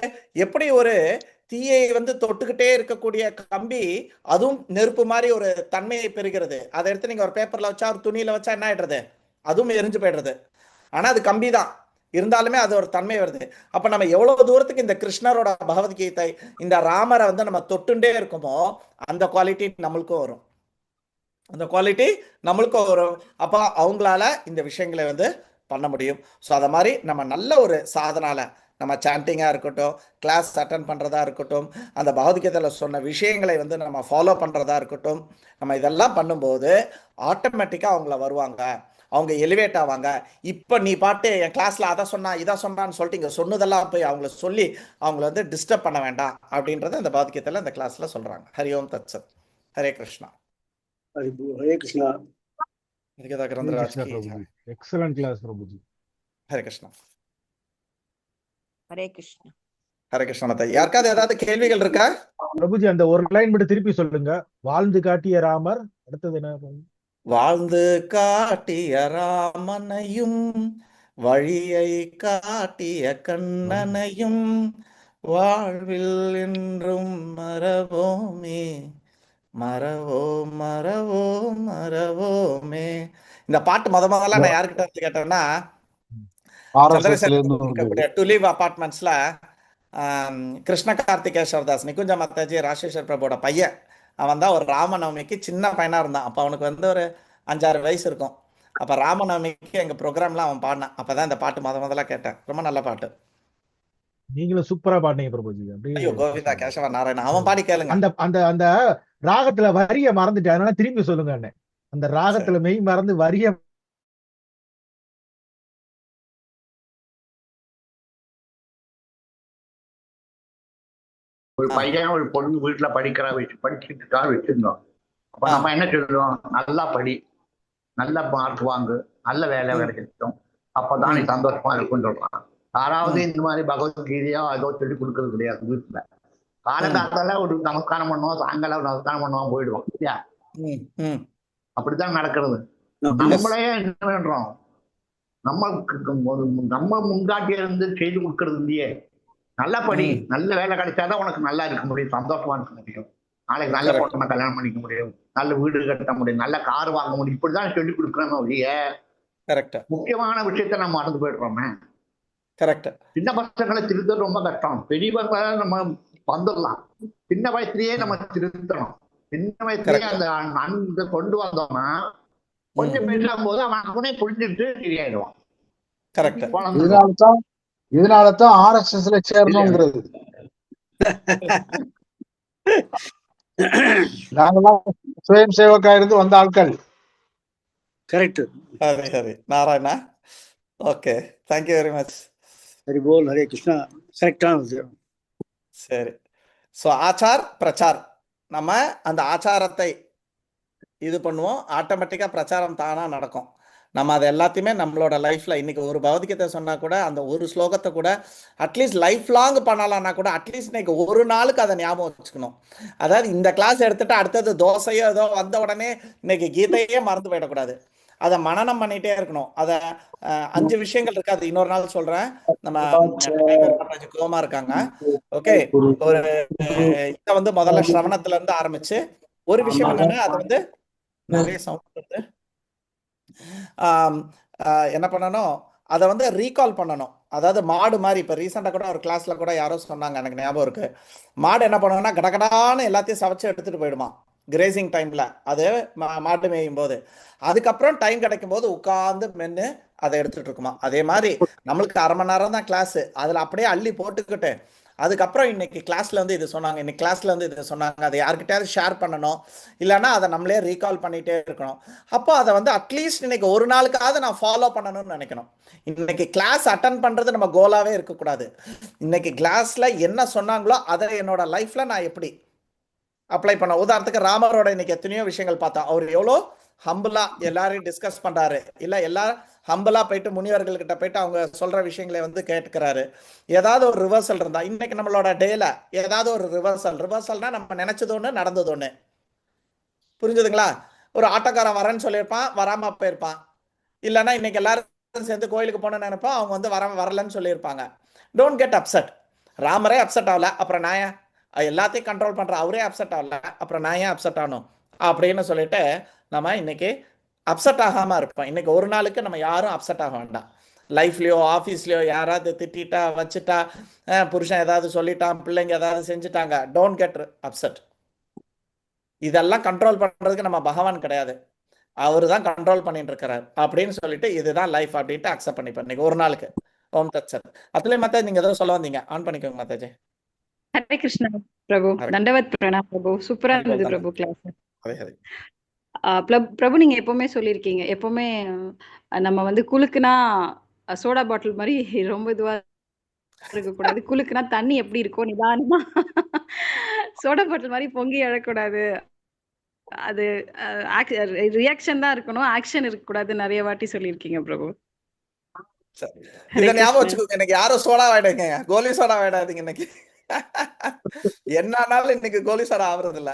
எப்படி ஒரு தீயை தொட்டுக்கிட்டே இருக்கக்கூடிய கம்பி அதுவும் நெருப்பு மாதிரி ஒரு தன்மையை பெறுகிறது. அதை எடுத்து நீங்க ஒரு பேப்பர்ல வச்சா ஒரு துணியில வச்சா என்ன ஆயிடுறது, அதுவும் எரிஞ்சு போயிடுறது. ஆனா அது கம்பி தான், இருந்தாலுமே அது ஒரு தன்மை வருது. அப்ப நம்ம எவ்வளவு தூரத்துக்கு இந்த கிருஷ்ணரோட பகவத்கீதை, இந்த ராமரை நம்ம தொட்டுண்டே இருக்குமோ அந்த குவாலிட்டி நம்மளுக்கும் வரும், அப்ப அவங்களால இந்த விஷயங்களை பண்ண முடியும். ஸோ அதை மாதிரி நம்ம நல்ல ஒரு சாதனால நம்ம சாண்டிங்காக இருக்கட்டும், கிளாஸ் அட்டன் பண்ணுறதா இருக்கட்டும், அந்த பகவத்கீதையில் சொன்ன விஷயங்களை நம்ம ஃபாலோ பண்ணுறதா இருக்கட்டும், நம்ம இதெல்லாம் பண்ணும்போது ஆட்டோமேட்டிக்காக அவங்கள வருவாங்க, அவங்க எலிவேட் ஆவாங்க. இப்போ நீ பாட்டு என் கிளாஸில் அதை சொன்னா இதை சொன்னான்னு சொல்லிட்டு இங்கே சொன்னதெல்லாம் போய் அவங்கள சொல்லி அவங்கள டிஸ்டர்ப் பண்ண வேண்டாம் அப்படின்றத இந்த பகவத்கீதையில் இந்த கிளாஸில் சொல்கிறாங்க. ஹரி ஓம் தத் சத். ஹரே கிருஷ்ணா. हरे Krishna. Excellent class, Prabhuji. Hare Krishna. Hare Krishna. Hare Krishna. மத்த யாருக்காவது ஏதாவது கேள்விகள் இருக்கா? பிரபுஜி அந்த ஒரு லைன் மட்டும் திருப்பி சொல்லுங்க. வாழ்ந்து காட்டிய ராமர், அடுத்தது என்ன? வாழ்ந்து காட்டிய ராமனையும் வழியை காட்டிய கண்ணனையும் வாழ்வில் என்றும் மறவோமே மறவோமே. இந்த பாட்டு முதல்ல நான் யாருக்கிட்ட கேட்டேன்னா, சந்திரசேகர் டுலிவ் அபார்ட்மெண்ட்ஸ்ல கிருஷ்ண கார்த்திகேஸ்வர் தாஸ், நிகுஞ்ச மாதாஜி, ராஜேஸ்வர் பிரபுவோட பையன். அவன் தான் ஒரு ராமநவமிக்கு சின்ன பையனா இருந்தான். அப்ப அவனுக்கு ஒரு 5-6 வயசு இருக்கும். அப்ப ராமநவமிக்கு எங்க ப்ரோக்ராம்லாம் அவன் பாடினான். அப்பதான் இந்த பாட்டு முதல்ல கேட்டேன். ரொம்ப நல்ல பாட்டு. நீங்களும் சூப்பரா பாடுனீங்க பிரபுஜி. ஐயோ கோவிந்தா கேசவ நாராயணன், அவன் பாடி கேளுங்க. அந்த அந்த அந்த ராகத்துல வரிய மறந்துட்டேன், அதனால திரும்பி சொல்லுங்க அண்ணே. அந்த ராகத்துல மெய் மறந்து வரிய ஒரு பையன் ஒரு பொண்ணு வீட்டுல படிச்சுட்டு வச்சிருந்தோம். அப்ப நம்ம என்ன சொல்றோம், நல்லா படி, நல்ல மார்க் வாங்கு, நல்ல வேலை கிடைக்கும், அப்பதான் நீ சந்தோஷமா இருக்குன்னு சொல்றான். யாராவது இந்த மாதிரி பகவத்கீதையோ அதோ சொல்லி கொடுக்கறது கிடையாது. வீட்டுல காலகாலத்தால ஒரு நமஸ்காரம் பண்ணுவோம், சாயங்காலம் ஒரு நமஸ்காரம் பண்ணுவோம், போயிடுவோம் இல்லையா? அப்படித்தான் நடக்கிறது. நம்மளே என்ன பண்றோம், நம்ம முன்காட்டிய இருந்து செய்து கொடுக்கறது இல்லையே. நல்ல படி, நல்ல வேலை கிடைச்சாதான் உனக்கு நல்லா இருக்க முடியும், சந்தோஷமா இருக்க முடியும், நாளைக்கு நல்ல பொண்ணை கல்யாணம் பண்ணிக்க முடியும், நல்ல வீடு கட்ட முடியும், நல்ல கார் வாங்க முடியும். இப்படிதான் சொல்லி கொடுக்குறோம் ஒழிய முக்கியமான விஷயத்த நம்ம மறந்து போயிடுறோமே. கரெக்ட். சின்ன பசங்களை திருத்தது ரொம்ப கஷ்டம். பெரியவங்களை நம்ம வந்துடலாம். சின்ன வயசுலயே நம்ம திருத்தணும். சின்ன வயசுலயே Correct. அந்த அன்பை கொண்டு வந்தோம்னா கொஞ்சம் பேசும் போது அவன் அவனே புரிஞ்சுட்டு சரியாயிடுவான். கரெக்ட். இதனாலதான் RSSல சேரணுங்கிறது. நாங்கெல்லாம் சுயம் சேவக்கா இருந்து வந்த ஆட்கள். Correct. Hari Hari Narayana. Okay, thank you very much. Hari போல், ஹரே கிருஷ்ணா. கரெக்டானது. சரி. ஸோ ஆச்சார் பிரச்சார், நம்ம அந்த ஆச்சாரத்தை இது பண்ணுவோம், ஆட்டோமேட்டிக்காக பிரச்சாரம் தானாக நடக்கும். நம்ம அது எல்லாத்தையுமே நம்மளோட லைஃப்பில் இன்னைக்கு ஒரு பகவத்கீதை சொன்னால் கூட அந்த ஒரு ஸ்லோகத்தை கூட அட்லீஸ்ட் லைஃப் லாங் பண்ணலாம்னா கூட அட்லீஸ்ட் இன்னைக்கு ஒரு நாளுக்கு அதை ஞாபகம் வச்சுக்கணும். அதாவது இந்த கிளாஸ் எடுத்துட்டு அடுத்தது தோசையோ ஏதோ வந்த உடனே இன்னைக்கு கீதையே மறந்து போயிடக்கூடாது. அதை மனனம் பண்ணிட்டே இருக்கணும். அதை 5 விஷயங்கள் இருக்கு, அது இன்னொரு நாள் சொல்றேன். நம்ம கோமா இருக்காங்க. ஓகே, ஒரு இதை வந்து முதல்ல சிரவணத்துல இருந்து ஆரம்பிச்சு ஒரு விஷயம் என்னன்னா அது வந்து நிறைய சவுண்ட் வந்து என்ன பண்ணணும், அதை வந்து ரீகால் பண்ணணும். அதாவது மாடு மாதிரி இப்போ ரீசெண்டாக கூட ஒரு கிளாஸ்ல கூட யாரோ சொன்னாங்க, எனக்கு ஞாபகம் இருக்கு. மாடு என்ன பண்ணுவோம்னா கடகடான்னு எல்லாத்தையும் சமைச்சு எடுத்துட்டு போயிடுமா கிரேசிங் டைம்ல, அது மாட்டு மேயும் போது. அதுக்கப்புறம் டைம் கிடைக்கும் போது உட்காந்து மென்று அதை எடுத்துட்டு இருக்குமா. அதே மாதிரி நம்மளுக்கு 1/2 மணி நேரம் தான் கிளாஸ், அதில் அப்படியே அள்ளி போட்டுக்கிட்டு அதுக்கப்புறம் இன்னைக்கு கிளாஸ்ல வந்து இது சொன்னாங்க, இன்னைக்கு கிளாஸ்ல வந்து இது சொன்னாங்க, அதை யார்கிட்டயாவது ஷேர் பண்ணணும், இல்லைன்னா அதை நம்மளே ரீகால் பண்ணிட்டே இருக்கணும். அப்போ அதை வந்து அட்லீஸ்ட் இன்னைக்கு ஒரு நாளுக்காவது நான் ஃபாலோ பண்ணணும்னு நினைக்கணும். இன்னைக்கு கிளாஸ் அட்டன் பண்றது நம்ம கோலாவே இருக்கக்கூடாது. இன்னைக்கு கிளாஸ்ல என்ன சொன்னாங்களோ அதை என்னோட லைஃப்ல நான் எப்படி அப்ளை பண்ண. உதாரணத்துக்கு ராமரோட இன்னைக்கு எத்தனையோ விஷயங்கள் பார்த்தோம். அவர் எவ்வளோ ஹம்பிளா எல்லாரையும் டிஸ்கஸ் பண்றாரு, இல்ல எல்லாரும் ஹம்பிளா போயிட்டு முனிவர்கள்கிட்ட போயிட்டு அவங்க சொல்ற விஷயங்களை வந்து கேட்டுக்கிறாரு. ஏதாவது ஒரு ரிவர்சல் இருந்தா இன்னைக்கு நம்மளோட டேல ஏதாவது ஒரு ரிவர்சல்னா நம்ம நினைச்சது ஒண்ணு நடந்தது ஒண்ணு. புரிஞ்சுதுங்களா? ஒரு ஆட்டோக்காரன் வரேன்னு சொல்லியிருப்பான், வராம போயிருப்பான். இல்லைன்னா இன்னைக்கு எல்லாரும் சேர்ந்து கோயிலுக்கு போகணும்னு நினைப்போம், அவங்க வந்து வரலன்னு சொல்லியிருப்பாங்க. Don't get upset. ராமரே அப்செட் ஆகல, அப்புறம் நான் எல்லாத்தையும் கண்ட்ரோல் பண்ற அவரே அப்செட் ஆகல, அப்புறம் நான் ஏன் அப்செட் ஆகணும் அப்படின்னு சொல்லிட்டு நம்ம இன்னைக்கு அப்செட் ஆகாம இருப்போம். இன்னைக்கு ஒரு நாளுக்கு நம்ம யாரும் அப்செட் ஆக வேண்டாம். லைஃப்லயோ ஆஃபீஸ்லயோ யாராவது திட்டா வச்சுட்டா, புருஷன் ஏதாவது சொல்லிட்டான், பிள்ளைங்க ஏதாவது செஞ்சுட்டாங்க, டோன்ட் கெட் அப்செட். இதெல்லாம் கண்ட்ரோல் பண்றதுக்கு நம்ம பகவான் கிடையாது, அவரு தான் கண்ட்ரோல் பண்ணிட்டு இருக்கிறார் அப்படின்னு சொல்லிட்டு இதுதான் லைஃப் அப்படின்ட்டு அக்செப்ட் பண்ணிப்பேன் இன்னைக்கு ஒரு நாளுக்கு. ஓம் தத் சத். அதுலயே மத்த நீங்க ஏதோ சொல்ல வந்தீங்க, ஆன் பண்ணிக்கோங்க மாதாஜி. ஹரே கிருஷ்ணா பிரபு. தண்டவத் பிரணாம் பிரபு. சூப்பரா இருந்தது பிரபு கிளாஸ். பிரபு நீங்க எப்பவுமே சொல்லியிருக்கீங்க, எப்பவுமே நம்ம வந்து குலுக்குனா சோடா பாட்டில் மாதிரி ரொம்ப இதுவா இருக்க கூடாது, குலுக்குனா தண்ணி எப்படி இருக்கும் நிதானமா சோடா பாட்டில் மாதிரி பொங்கி எழக்கூடாது, அது ரியாக்ஷன் தான் இருக்கணும், ஆக்ஷன் இருக்க கூடாது, நிறைய வாட்டி சொல்லியிருக்கீங்க பிரபு. இத ஞாபகம் வச்சுக்கோங்க, எனக்கு யாரும் சோடா வாடாதீங்க, கோலி சோடா வாடாதீங்க. இன்னைக்கு என்னானாலும் இன்னைக்கு கோலி சோடா ஆகுறது இல்ல.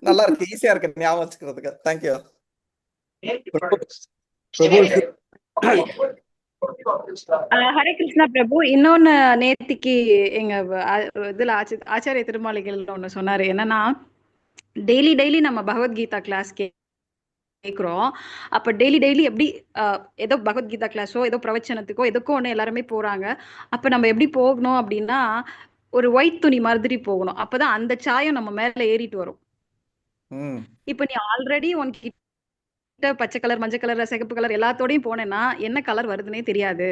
நல்லா இருக்கு, ஈஸியா இருக்கு ஞாபகம் வச்சுக்கிறதுக்கு. தேங்க்யூ. ஹரே கிருஷ்ணா பிரபு. இன்னொன்னு நேத்திக்கு எங்க இதுல ஆச்சாரிய திருமாளிகள் ஒண்ணு சொன்னாரு, என்னன்னா டெய்லி நம்ம பகவத்கீதா கிளாஸ் கேக்குறோம். அப்ப டெய்லி எப்படி ஏதோ பகவத்கீதா கிளாஸோ ஏதோ பிரவச்சனத்துக்கோ எதுக்கோ ஒண்ணு எல்லாருமே போறாங்க. அப்ப நம்ம எப்படி போகணும் அப்படின்னா ஒரு ஒயிட் துணி மாதிரி போகணும், அப்பதான் அந்த சாயம் நம்ம மேல ஏறிட்டு வரும். இப்ப நீ ஆல்ரெடி உனக்கிட்ட பச்சை கலர், மஞ்சள் கலர், சிகப்பு கலர் எல்லாத்தோடையும் போனேன்னா என்ன கலர் வருதுன்னே தெரியாது.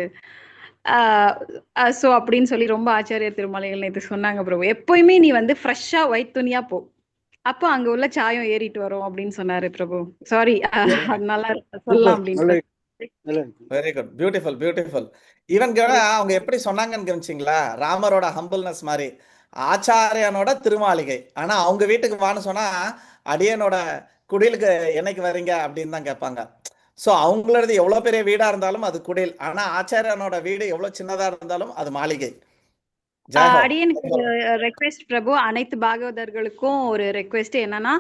சோ அப்படின்னு சொல்லி ரொம்ப ஆச்சாரியர் திருமலைகள் நேத்து சொன்னாங்க பிரபு. எப்பயுமே நீ வந்து ஃப்ரெஷ்ஷா ஒயிட் துணியா போ, அப்போ அங்க உள்ள சாயம் ஏறிட்டு வரும் அப்படின்னு சொன்னாரு பிரபு. சாரி, நல்லா சொல்லலாம் அப்படின்னு. Very good, beautiful beautiful. Even அவங்க எப்படி சொன்னாங்கன்னு கவனிச்சிங்களா? ராமரோட ஹம்பிள்னஸ் மாதிரி ஆச்சாரியனோட திருமாளிகை. ஆனா அவங்க வீட்டுக்கு வான்னு சொன்னா அடியனோட குடிலுக்கு என்னைக்கு வரீங்க அப்படின்னு தான் கேட்பாங்க. சோ அவங்களது எவ்வளவு பெரிய வீடா இருந்தாலும் அது குடில், ஆனா ஆச்சாரியனோட வீடு எவ்வளவு சின்னதா இருந்தாலும் அது மாளிகை. அடியனுக்கு ரெக்வெஸ்ட் பிரபு, அனைத்து பாகவதர்களுக்கும் ஒரு ரெக்வெஸ்ட் என்னன்னா,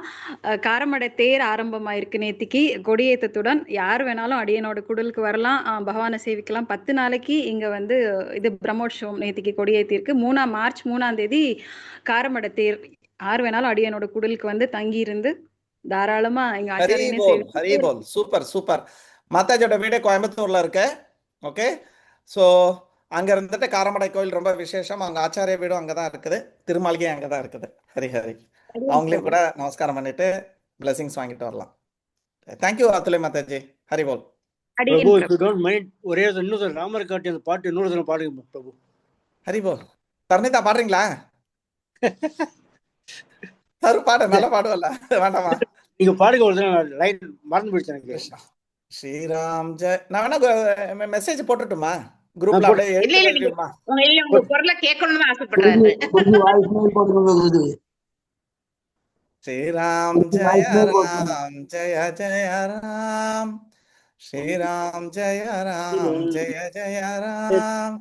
காரமடை தேர் ஆரம்பமாயிருக்கு நேத்திக்கு கொடியேற்றத்துடன். யார் வேணாலும் அடியனோட குடலுக்கு வரலாம், பகவானை சேவிக்கலாம். 10 நாளைக்கு இங்க வந்து இது பிரம்மோற்சவம் நேத்திக்கு கொடியேற்றிருக்கு. மார்ச் 3ஆம் தேதி காரமடை தேர். யார் வேணாலும் அடியனோட குடலுக்கு வந்து தங்கி இருந்து தாராளமா இங்க ஆச்சாரியனே சூப்பர் சூப்பர். மாதாஜியோட வீடு கோயம்புத்தூர்ல இருக்கு. ஓகே, சோ அங்க இருந்துட்டு காரமடை கோயில் ரொம்ப விசேஷம். அவங்க ஆச்சாரிய வீடும் அங்கதான் இருக்குது, திருமாளிகையும் அங்கதான் இருக்குது. ஹரி ஹரி. அவங்களையும் கூட நமஸ்காரம் பண்ணிட்டு பிளஸிங்ஸ் வாங்கிட்டு வரலாம். தேங்க்யூ அத்துலை மாதாஜி. ஹரி போல். பிரபு, if you don't mind, ஒரே இன்னொரு ராமர் காட்டி அந்த பாட்டு இன்னொரு பாடுங்க பிரபு. ஹரி போல். பர்ணிதா பாடுறீங்களா? சார் பாடு, நல்லா பாடுவல்ல, வேண்டாமா? நீங்க பாடுங்க, ஒரு லைன் மறந்து போயிடுச்சு எனக்கு. ஸ்ரீராம் ஜெய். நான் வேணா மெசேஜ் போட்டுட்டுமா குரூப்ல? அப்படியே இல்ல இல்ல நீங்க எழுதிடுமா? இல்ல உங்க குரலை கேட்கணும்னு ஆசைப்படுறாரு. ஸ்ரீராம் ஜெய ராம் ஜெய ஜெய ராம், ஸ்ரீராம் ஜெய ராம் ஜெய ஜெய ராம்,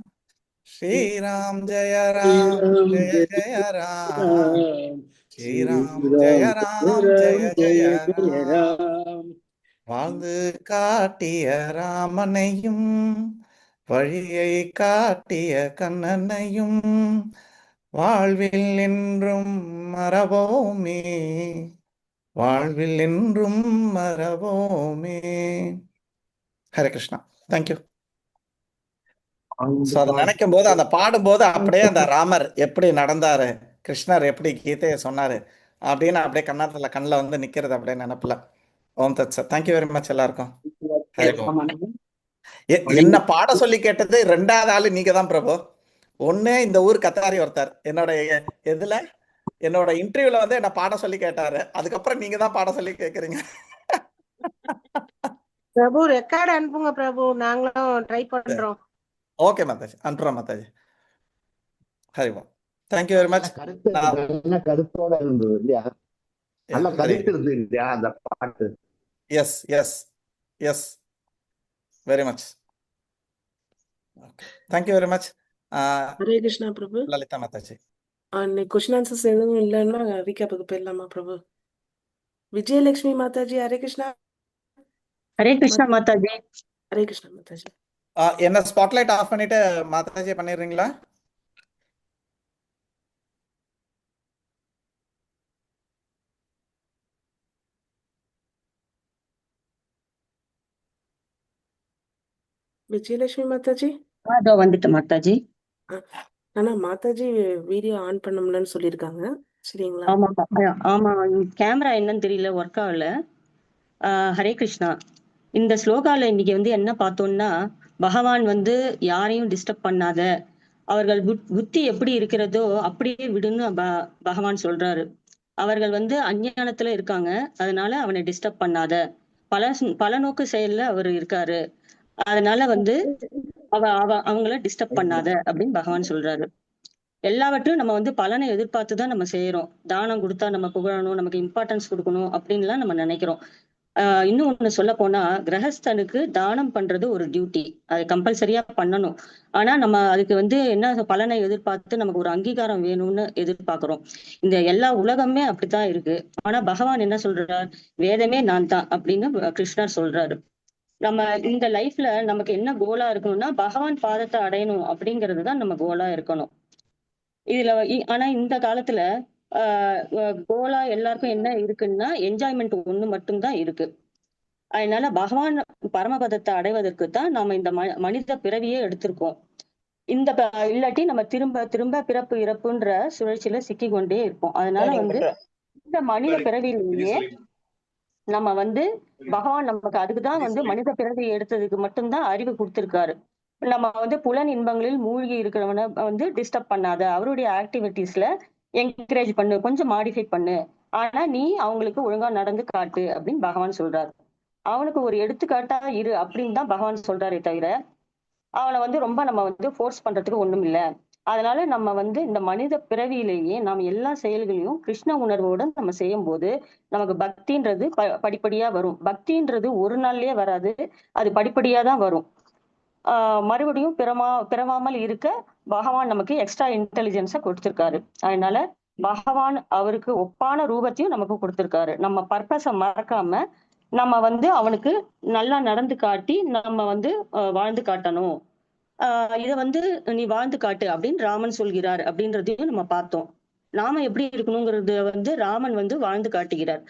ஸ்ரீராம் ஜெய ராம் ஜெய ஜெய ராம், ஸ்ரீராம் ஜெய ராம் ஜெய ஜெய ராம். வாழ்ந்து காட்டிய ராமனையும் வழியை காட்டிய கண்ணனையும் வாழ்வில் என்றும் மறவோமே, வாழ்வில் என்றும் மறவோமே. ஹரே கிருஷ்ணா. தேங்க்யூ. ஸோ அதை நினைக்கும் போது, அந்த பாடும்போது அப்படியே அந்த ராமர் எப்படி நடந்தாரு, கிருஷ்ணர் எப்படி கீதையை சொன்னாரு அப்படின்னு அப்படியே கண்ணாத்துல கண்ணில் வந்து நிக்கிறது அப்படியே நினைப்புல. ஓம் தத் சார். தேங்க்யூ வெரி மச் எல்லாருக்கும். என்ன பாட சொல்லி கேட்டது ரெண்டாவது ஆளு நீங்க தான் பிரபு. ஒண்ணு இந்த ஊர் கத்தாரி ஒருத்தர் என்னோட என்னோட இன்டர்வியூல வந்து என்ன பாட சொல்லி கேட்டாரு. அதுக்கப்புறம் நீங்க தான் பாட சொல்லி கேக்குறீங்க. பிரபு ரெக்கார்ட் அனுப்புங்க பிரபு, நாங்களும் ட்ரை பண்றோம். ஓகே மாதாஜி, அனுப்புறோம் மாதாஜி. ஹரிவா. Thank you very much. கருத்தோட இருந்தது இல்லையா? நல்ல கருத்து இருந்தது இல்லையா அந்த பாட்டு? Yes yes yes, very much. Thank you very much. Hare Krishna பிரபு. லலிதா மாதாஜி. அன்னைக்கு கொஸ்டின் ஆன்சர்ஸ் எதுவும் இல்லைன்னா ரீகேப்புக்கு போயிடலாமா பிரபு? விஜயலட்சுமி மாதாஜி. ஹரே கிருஷ்ணா. ஹரே கிருஷ்ணா மாதாஜி. ஹரே கிருஷ்ணா மாதாஜி. என்ன ஸ்பாட்லைட் ஆஃப் பண்ணிட்டு மாதாஜி பண்ணிடுறீங்களா? விஜயலட்சுமி மாதாஜி. அதோ வந்துட்டு மாதாஜி. ஆனா மாதாஜி வீடியோ ஆன் பண்ணணும்னு சொல்லியிருக்காங்க. சரிங்களா? ஆமா ஆமா, கேமரா என்னன்னு தெரியல, ஒர்க் ஆகல. ஹரே கிருஷ்ணா. இந்த ஸ்லோகால இன்னைக்கு வந்து என்ன பார்த்தோம்னா, பகவான் வந்து யாரையும் டிஸ்டர்ப் பண்ணாத, அவர்கள் புத்தி எப்படி இருக்கிறதோ அப்படியே விடுன்னு பகவான் சொல்றாரு. அவர்கள் வந்து அஞ்ஞானத்துல இருக்காங்க, அதனால அவனை டிஸ்டர்ப் பண்ணாத, பல நோக்கு செயல்ல அவர் இருக்காரு, அதனால வந்து அவங்கள டிஸ்டர்ப் பண்ணாத அப்படின்னு பகவான் சொல்றாரு. எல்லாவற்றையும் நம்ம வந்து பலனை எதிர்பார்த்துதான் நம்ம செய்யறோம். தானம் கொடுத்தா நம்ம புகழணும், நமக்கு இம்பார்ட்டன்ஸ் கொடுக்கணும் அப்படின்லாம் நம்ம நினைக்கிறோம். இன்னும் ஒண்ணு சொல்ல போனா, கிரகஸ்தனுக்கு தானம் பண்றது ஒரு டியூட்டி, அது கம்பல்சரியா பண்ணணும். ஆனா நம்ம அதுக்கு வந்து என்ன பலனை எதிர்பார்த்து நமக்கு ஒரு அங்கீகாரம் வேணும்னு எதிர்பார்க்கிறோம். இந்த எல்லா உலகமே அப்படித்தான் இருக்கு. ஆனா பகவான் என்ன சொல்றார், வேதமே நான் தான் அப்படின்னு கிருஷ்ணர் சொல்றாரு. நம்ம இந்த லைஃப்ல நமக்கு என்ன கோலா இருக்கணும்னா, பகவான் பாதத்தை அடையணும் அப்படிங்கிறது தான் நம்ம கோலா இருக்கணும். இதுல ஆனா இந்த காலத்துல கோலா எல்லாருக்கும் என்ன இருக்குன்னா, என்ஜாய்மெண்ட் ஒண்ணு மட்டும்தான் இருக்கு. அதனால பகவான் பரமபதத்தை அடைவதற்கு தான் நாம இந்த மனித பிறவியே எடுத்திருக்கோம். இந்த இல்லாட்டி நம்ம திரும்ப திரும்ப பிறப்பு இறப்புன்ற சுழற்சியில சிக்கி கொண்டே இருப்போம். அதனால வந்து இந்த மனித பிறவியிலேயே நம்ம வந்து பகவான் நமக்கு அதுக்குதான் வந்து மனித பிறவி எடுத்ததுக்கு மட்டும்தான் அறிவு கொடுத்திருக்காரு. நம்ம வந்து புலன் இன்பங்களில் மூழ்கி இருக்கிறவனை வந்து டிஸ்டர்ப் பண்ணாத, அவருடைய ஆக்டிவிட்டிஸ்ல என்கரேஜ் பண்ணு, கொஞ்சம் மாடிஃபை பண்ணு, ஆனா நீ அவங்களுக்கு ஒழுங்கா நடந்து காட்டு அப்படின்னு பகவான் சொல்றாரு. அவனுக்கு ஒரு எடுத்துக்காட்டா இரு அப்படின்னு தான் பகவான் சொல்றாரே தவிர, அவனை வந்து ரொம்ப நம்ம வந்து ஃபோர்ஸ் பண்றதுக்கு ஒண்ணும் இல்லை. அதனால நம்ம வந்து இந்த மனித பிறவியிலேயே நாம் எல்லா செயல்களையும் கிருஷ்ண உணர்வோட நம்ம செய்யும் போது நமக்கு பக்தின்றது படிப்படியா வரும். பக்தின்றது ஒரு நாள்லயே வராது, அது படிப்படியா தான் வரும். மறுபடியும் பிறவாமல் இருக்க பகவான் நமக்கு எக்ஸ்ட்ரா இன்டெலிஜென்ஸை கொடுத்திருக்காரு. அதனால பகவான் அவருக்கு ஒப்பான ரூபத்தையும் நமக்கு கொடுத்திருக்காரு. நம்ம பர்பஸை மறக்காம நம்ம வந்து அவனுக்கு நல்லா நடந்து காட்டி நம்ம வந்து வாழ்ந்து காட்டணும். இதை வந்து நீ வாழ்ந்து காட்டு அப்படின்னு ராமன் சொல்கிறார் அப்படின்றதையும் நம்ம பார்த்தோம். நாம எப்படி இருக்கணுங்கிறத வந்து ராமன் வந்து வாழ்ந்து காட்டுகிறார்.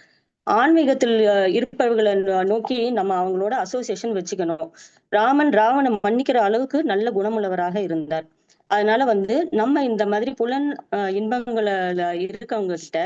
ஆன்மீகத்தில் இருப்பவர்களை நோக்கி நம்ம அவங்களோட அசோசியேஷன் வச்சுக்கணும். ராமன் ராவனை மன்னிக்கிற அளவுக்கு நல்ல குணமுள்ளவராக இருந்தார். அதனால வந்து நம்ம இந்த மாதிரி புலன் இன்பங்களை இருக்கவங்க கிட்ட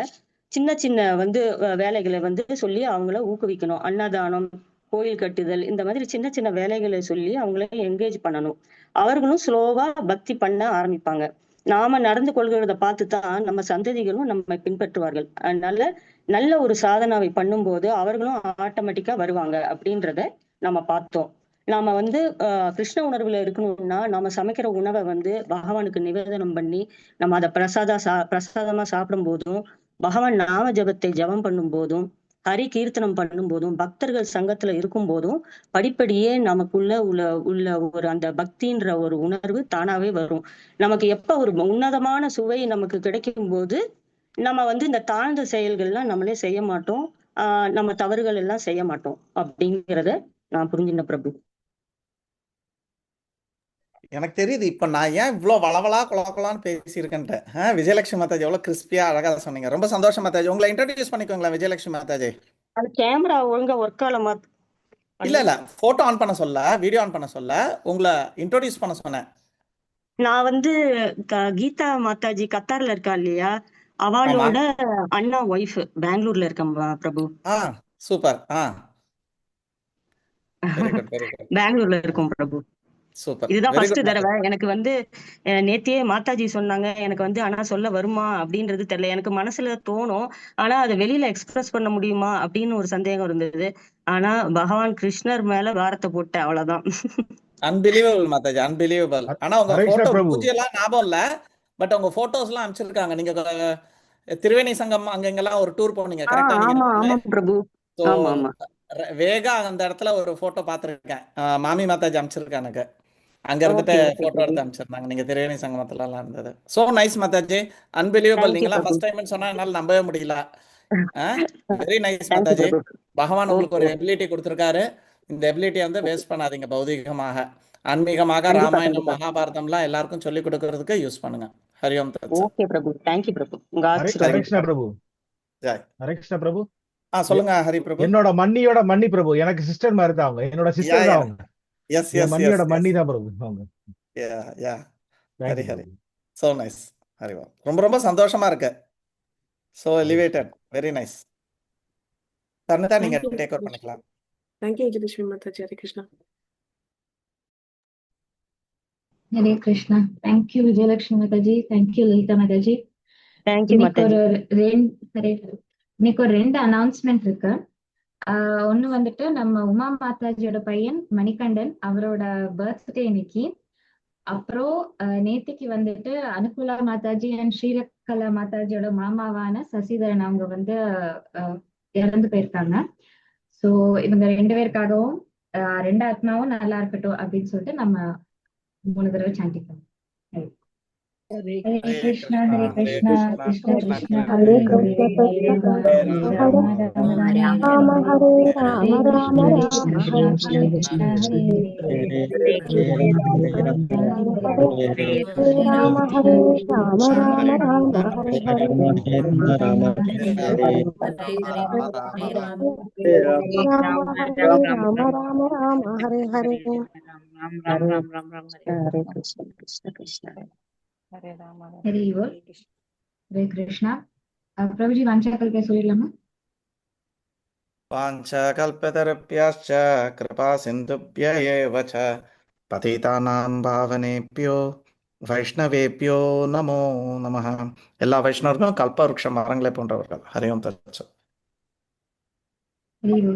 சின்ன சின்ன வந்து வேலைகளை வந்து சொல்லி அவங்கள ஊக்குவிக்கணும். அன்னதானம், கோயில் கட்டுதல், இந்த மாதிரி சின்ன சின்ன வேலைகளை சொல்லி அவங்கள என்கேஜ் பண்ணணும். அவர்களும் ஸ்லோவா பக்தி பண்ண ஆரம்பிப்பாங்க. நாம நடந்து கொள்கிறத பார்த்துதான் நம்ம சந்ததிகளும் நம்ம பின்பற்றுவார்கள். அதனால நல்ல ஒரு சாதனாவை பண்ணும்போது அவர்களும் ஆட்டோமேட்டிக்கா வருவாங்க அப்படின்றத நம்ம பார்த்தோம். நாம வந்து கிருஷ்ண உணர்வுல இருக்கணும்னா நம்ம சமைக்கிற உணவை வந்து பகவானுக்கு நிவேதனம் பண்ணி நம்ம அதை பிரசாதமா சாப்பிடும் போதும், பகவான் நாம ஜபத்தை ஜபம் பண்ணும் போதும், ஹரி கீர்த்தனம் பண்ணும் போதும், பக்தர்கள் சங்கத்துல இருக்கும் போதும் படிப்படியே நமக்குள்ள உள்ள ஒரு அந்த பக்தின்ற ஒரு உணர்வு தானாவே வரும். நமக்கு எப்ப ஒரு உன்னதமான சுவை நமக்கு கிடைக்கும் போது நம்ம வந்து இந்த தாழ்ந்த செயல்கள்லாம் நம்மளே செய்ய மாட்டோம். நம்ம தவறுகள் எல்லாம் செய்ய மாட்டோம் அப்படிங்கிறத நான் புரிஞ்சின பிரபு. எனக்கு தெரியுது இப்ப நான் ஏன் இவ்வளவு வளவலா குளகுலான்னு பேசியிருக்கேன்ட்டு. விஜயலட்சுமி மாதாஜி எவ்வளவு கிறிஸ்பியா அழகா சொன்னீங்க. ரொம்ப சந்தோஷம் மாதாஜி. உங்களை இன்ட்ரோடியூஸ் பண்ணிக்கோங்களேன் விஜயலட்சுமி மாதாஜி. அது கேமரா ஒழுங்கா ஒர்க் ஆகல இல்ல போட்டோ ஆன் பண்ண சொல்ல, வீடியோ ஆன் பண்ண சொல்ல, உங்களை இன்ட்ரோடியூஸ் பண்ண சொன்னேன். நான் வந்து கீதா மாதாஜி கத்தார்ல இருக்கா இல்லையா, அவளோட அண்ணா ஒய்ஃப் பெங்களூர்ல இருக்கேன் பிரபு. சூப்பர். பெங்களூர்ல இருக்கும் பிரபு. இதுதான் ஃபர்ஸ்ட் தடவை. எனக்கு வந்து நேத்தியே மாதாஜி சொன்னாங்க. எனக்கு வந்து ஆனா சொல்ல வருமா அப்படின்றது தெரியல. எனக்கு மனசுல தோணும், ஆனா அதை வெளியில எக்ஸ்பிரஸ் பண்ண முடியுமா அப்படின்னு ஒரு சந்தேகம் இருந்தது. ஆனா பகவான் கிருஷ்ணர் மேல வாரத்தை போட்டேன், அவ்வளவுதான். Unbelievable Mataji, unbelievable. ஆனா உங்க போட்டோ பூஜை எல்லாம் ஞாபகம் இல்ல, பட் உங்க போட்டோஸ் எல்லாம் அனுப்பிச்சிருக்காங்க. நீங்க திரிவேணி சங்கம் அங்க எங்கெல்லாம் ஒரு டூர் போனீங்க கரெக்டா? வேகா அந்த இடத்துல ஒரு போட்டோ பாத்திருக்கேன். மாமி மாதாஜி அனுப்பிச்சிருக்கேன் எனக்கு. அங்க இருந்துட்டு போட்டோ எடுத்து அனுப்பிச்சிருந்தாங்க. நீங்க திரிவேணி சங்கமத்துல எல்லாம் இருந்தது. So nice Mataji, unbelievable. நீங்க எல்லாம் ஃபர்ஸ்ட் டைம் சொன்னா என்னால நம்பவே முடியல. Very nice Mataji. பகவான் உங்களுக்கு ஒரு எபிலிட்டி கொடுத்திருக்காரு. இந்த எபிலிட்டியை வந்து வேஸ்ட் பண்ணாதீங்க. பௌதிகமாக, ஆன்மீகமாக, ராமாயணம், மகாபாரதம் எல்லாம் எல்லாருக்கும் சொல்லி கொடுக்கறதுக்கு யூஸ் பண்ணுங்க. ஹரிஓம் தத். ஓகே பிரபு, தேங்க்யூ பிரபு. ஹரே கிருஷ்ணா பிரபு. ஜெய். ஹரே கிருஷ்ணா பிரபு. சொல்லுங்க ஹரி பிரபு. என்னோட மன்னி பிரபு. எனக்கு சிஸ்டர் மாதிரி தான் அவங்க. என்னோட சிஸ்டர் தான் அவங்க. எஸ் எஸ் மன்னியோட மன்னி தான் பிரபு அவங்க. ஹரி ஹரி. So nice. ஹரி ரொம்ப ரொம்ப சந்தோஷமா இருக்கு. So elevated. Very nice. Tharnitha நீங்க டேக் ஓவர் பண்ணிக்கலாம். தேங்க்யூ விஜயலட்சுமி மாதாஜி. ஹரே கிருஷ்ணா. ஹரே கிருஷ்ணா. தேங்க்யூ விஜயலட்சுமி மாதாஜி. தேங்க்யூ லலிதா மாதாஜி. தேங்க்யூ மாதாஜி. இன்னைக்கு ஒரு 2 அனௌன்ஸ்மெண்ட் இருக்கு. ஒண்ணு வந்துட்டு நம்ம உமா மாதாஜியோட பையன் மணிகண்டன், அவரோட பர்த்டே இன்னைக்கு. அப்புறம் நேத்திக்கு வந்துட்டு அனுகூலா மாதாஜி அண்ட் ஸ்ரீலகலா மாதாஜியோட மாமாவான சசிதரன் அவங்க வந்து இறந்து போயிருக்காங்க. சோ இவங்க 2 பேருக்காகவும் 2 ஆத்மாவும் நல்லா இருக்கட்டும் அப்படின்னு சொல்லிட்டு நம்ம 3 தடவை சாண்டிப்போம். ஹரே கிருஷ்ணா ஹரே கிருஷ்ணா கிருஷ்ண கிருஷ்ண ஹரே ஹரே ஹரே ராம ராம ஹரே ராம ஹரே கிருஷ்ண கிருஷ்ண ஹரே ஹரே ராம ஹரே ராம ராம ஹரே ஹரே ராம ஹரே ஹரே ஹரே கிருஷ்ண கிருஷ்ண கிருஷ்ண ஹரே ராம ஹரே ஹரே கிருஷ்ணா. பிரபுஜி வாஞ்சாகல்ப சொல்லிடலாமா? வாஞ்சாகல்பதருப்யாச்ச கிருபா சிந்துப்ய ஏவ ச பதிதானாம் பாவனேப்யோ வைஷ்ணவேப்யோ நமோ நமः. எல்லா வைஷ்ணவர்களும் கல்பவருஷ மரங்களை போன்றவர்கள். ஹரி ஓம் தத்.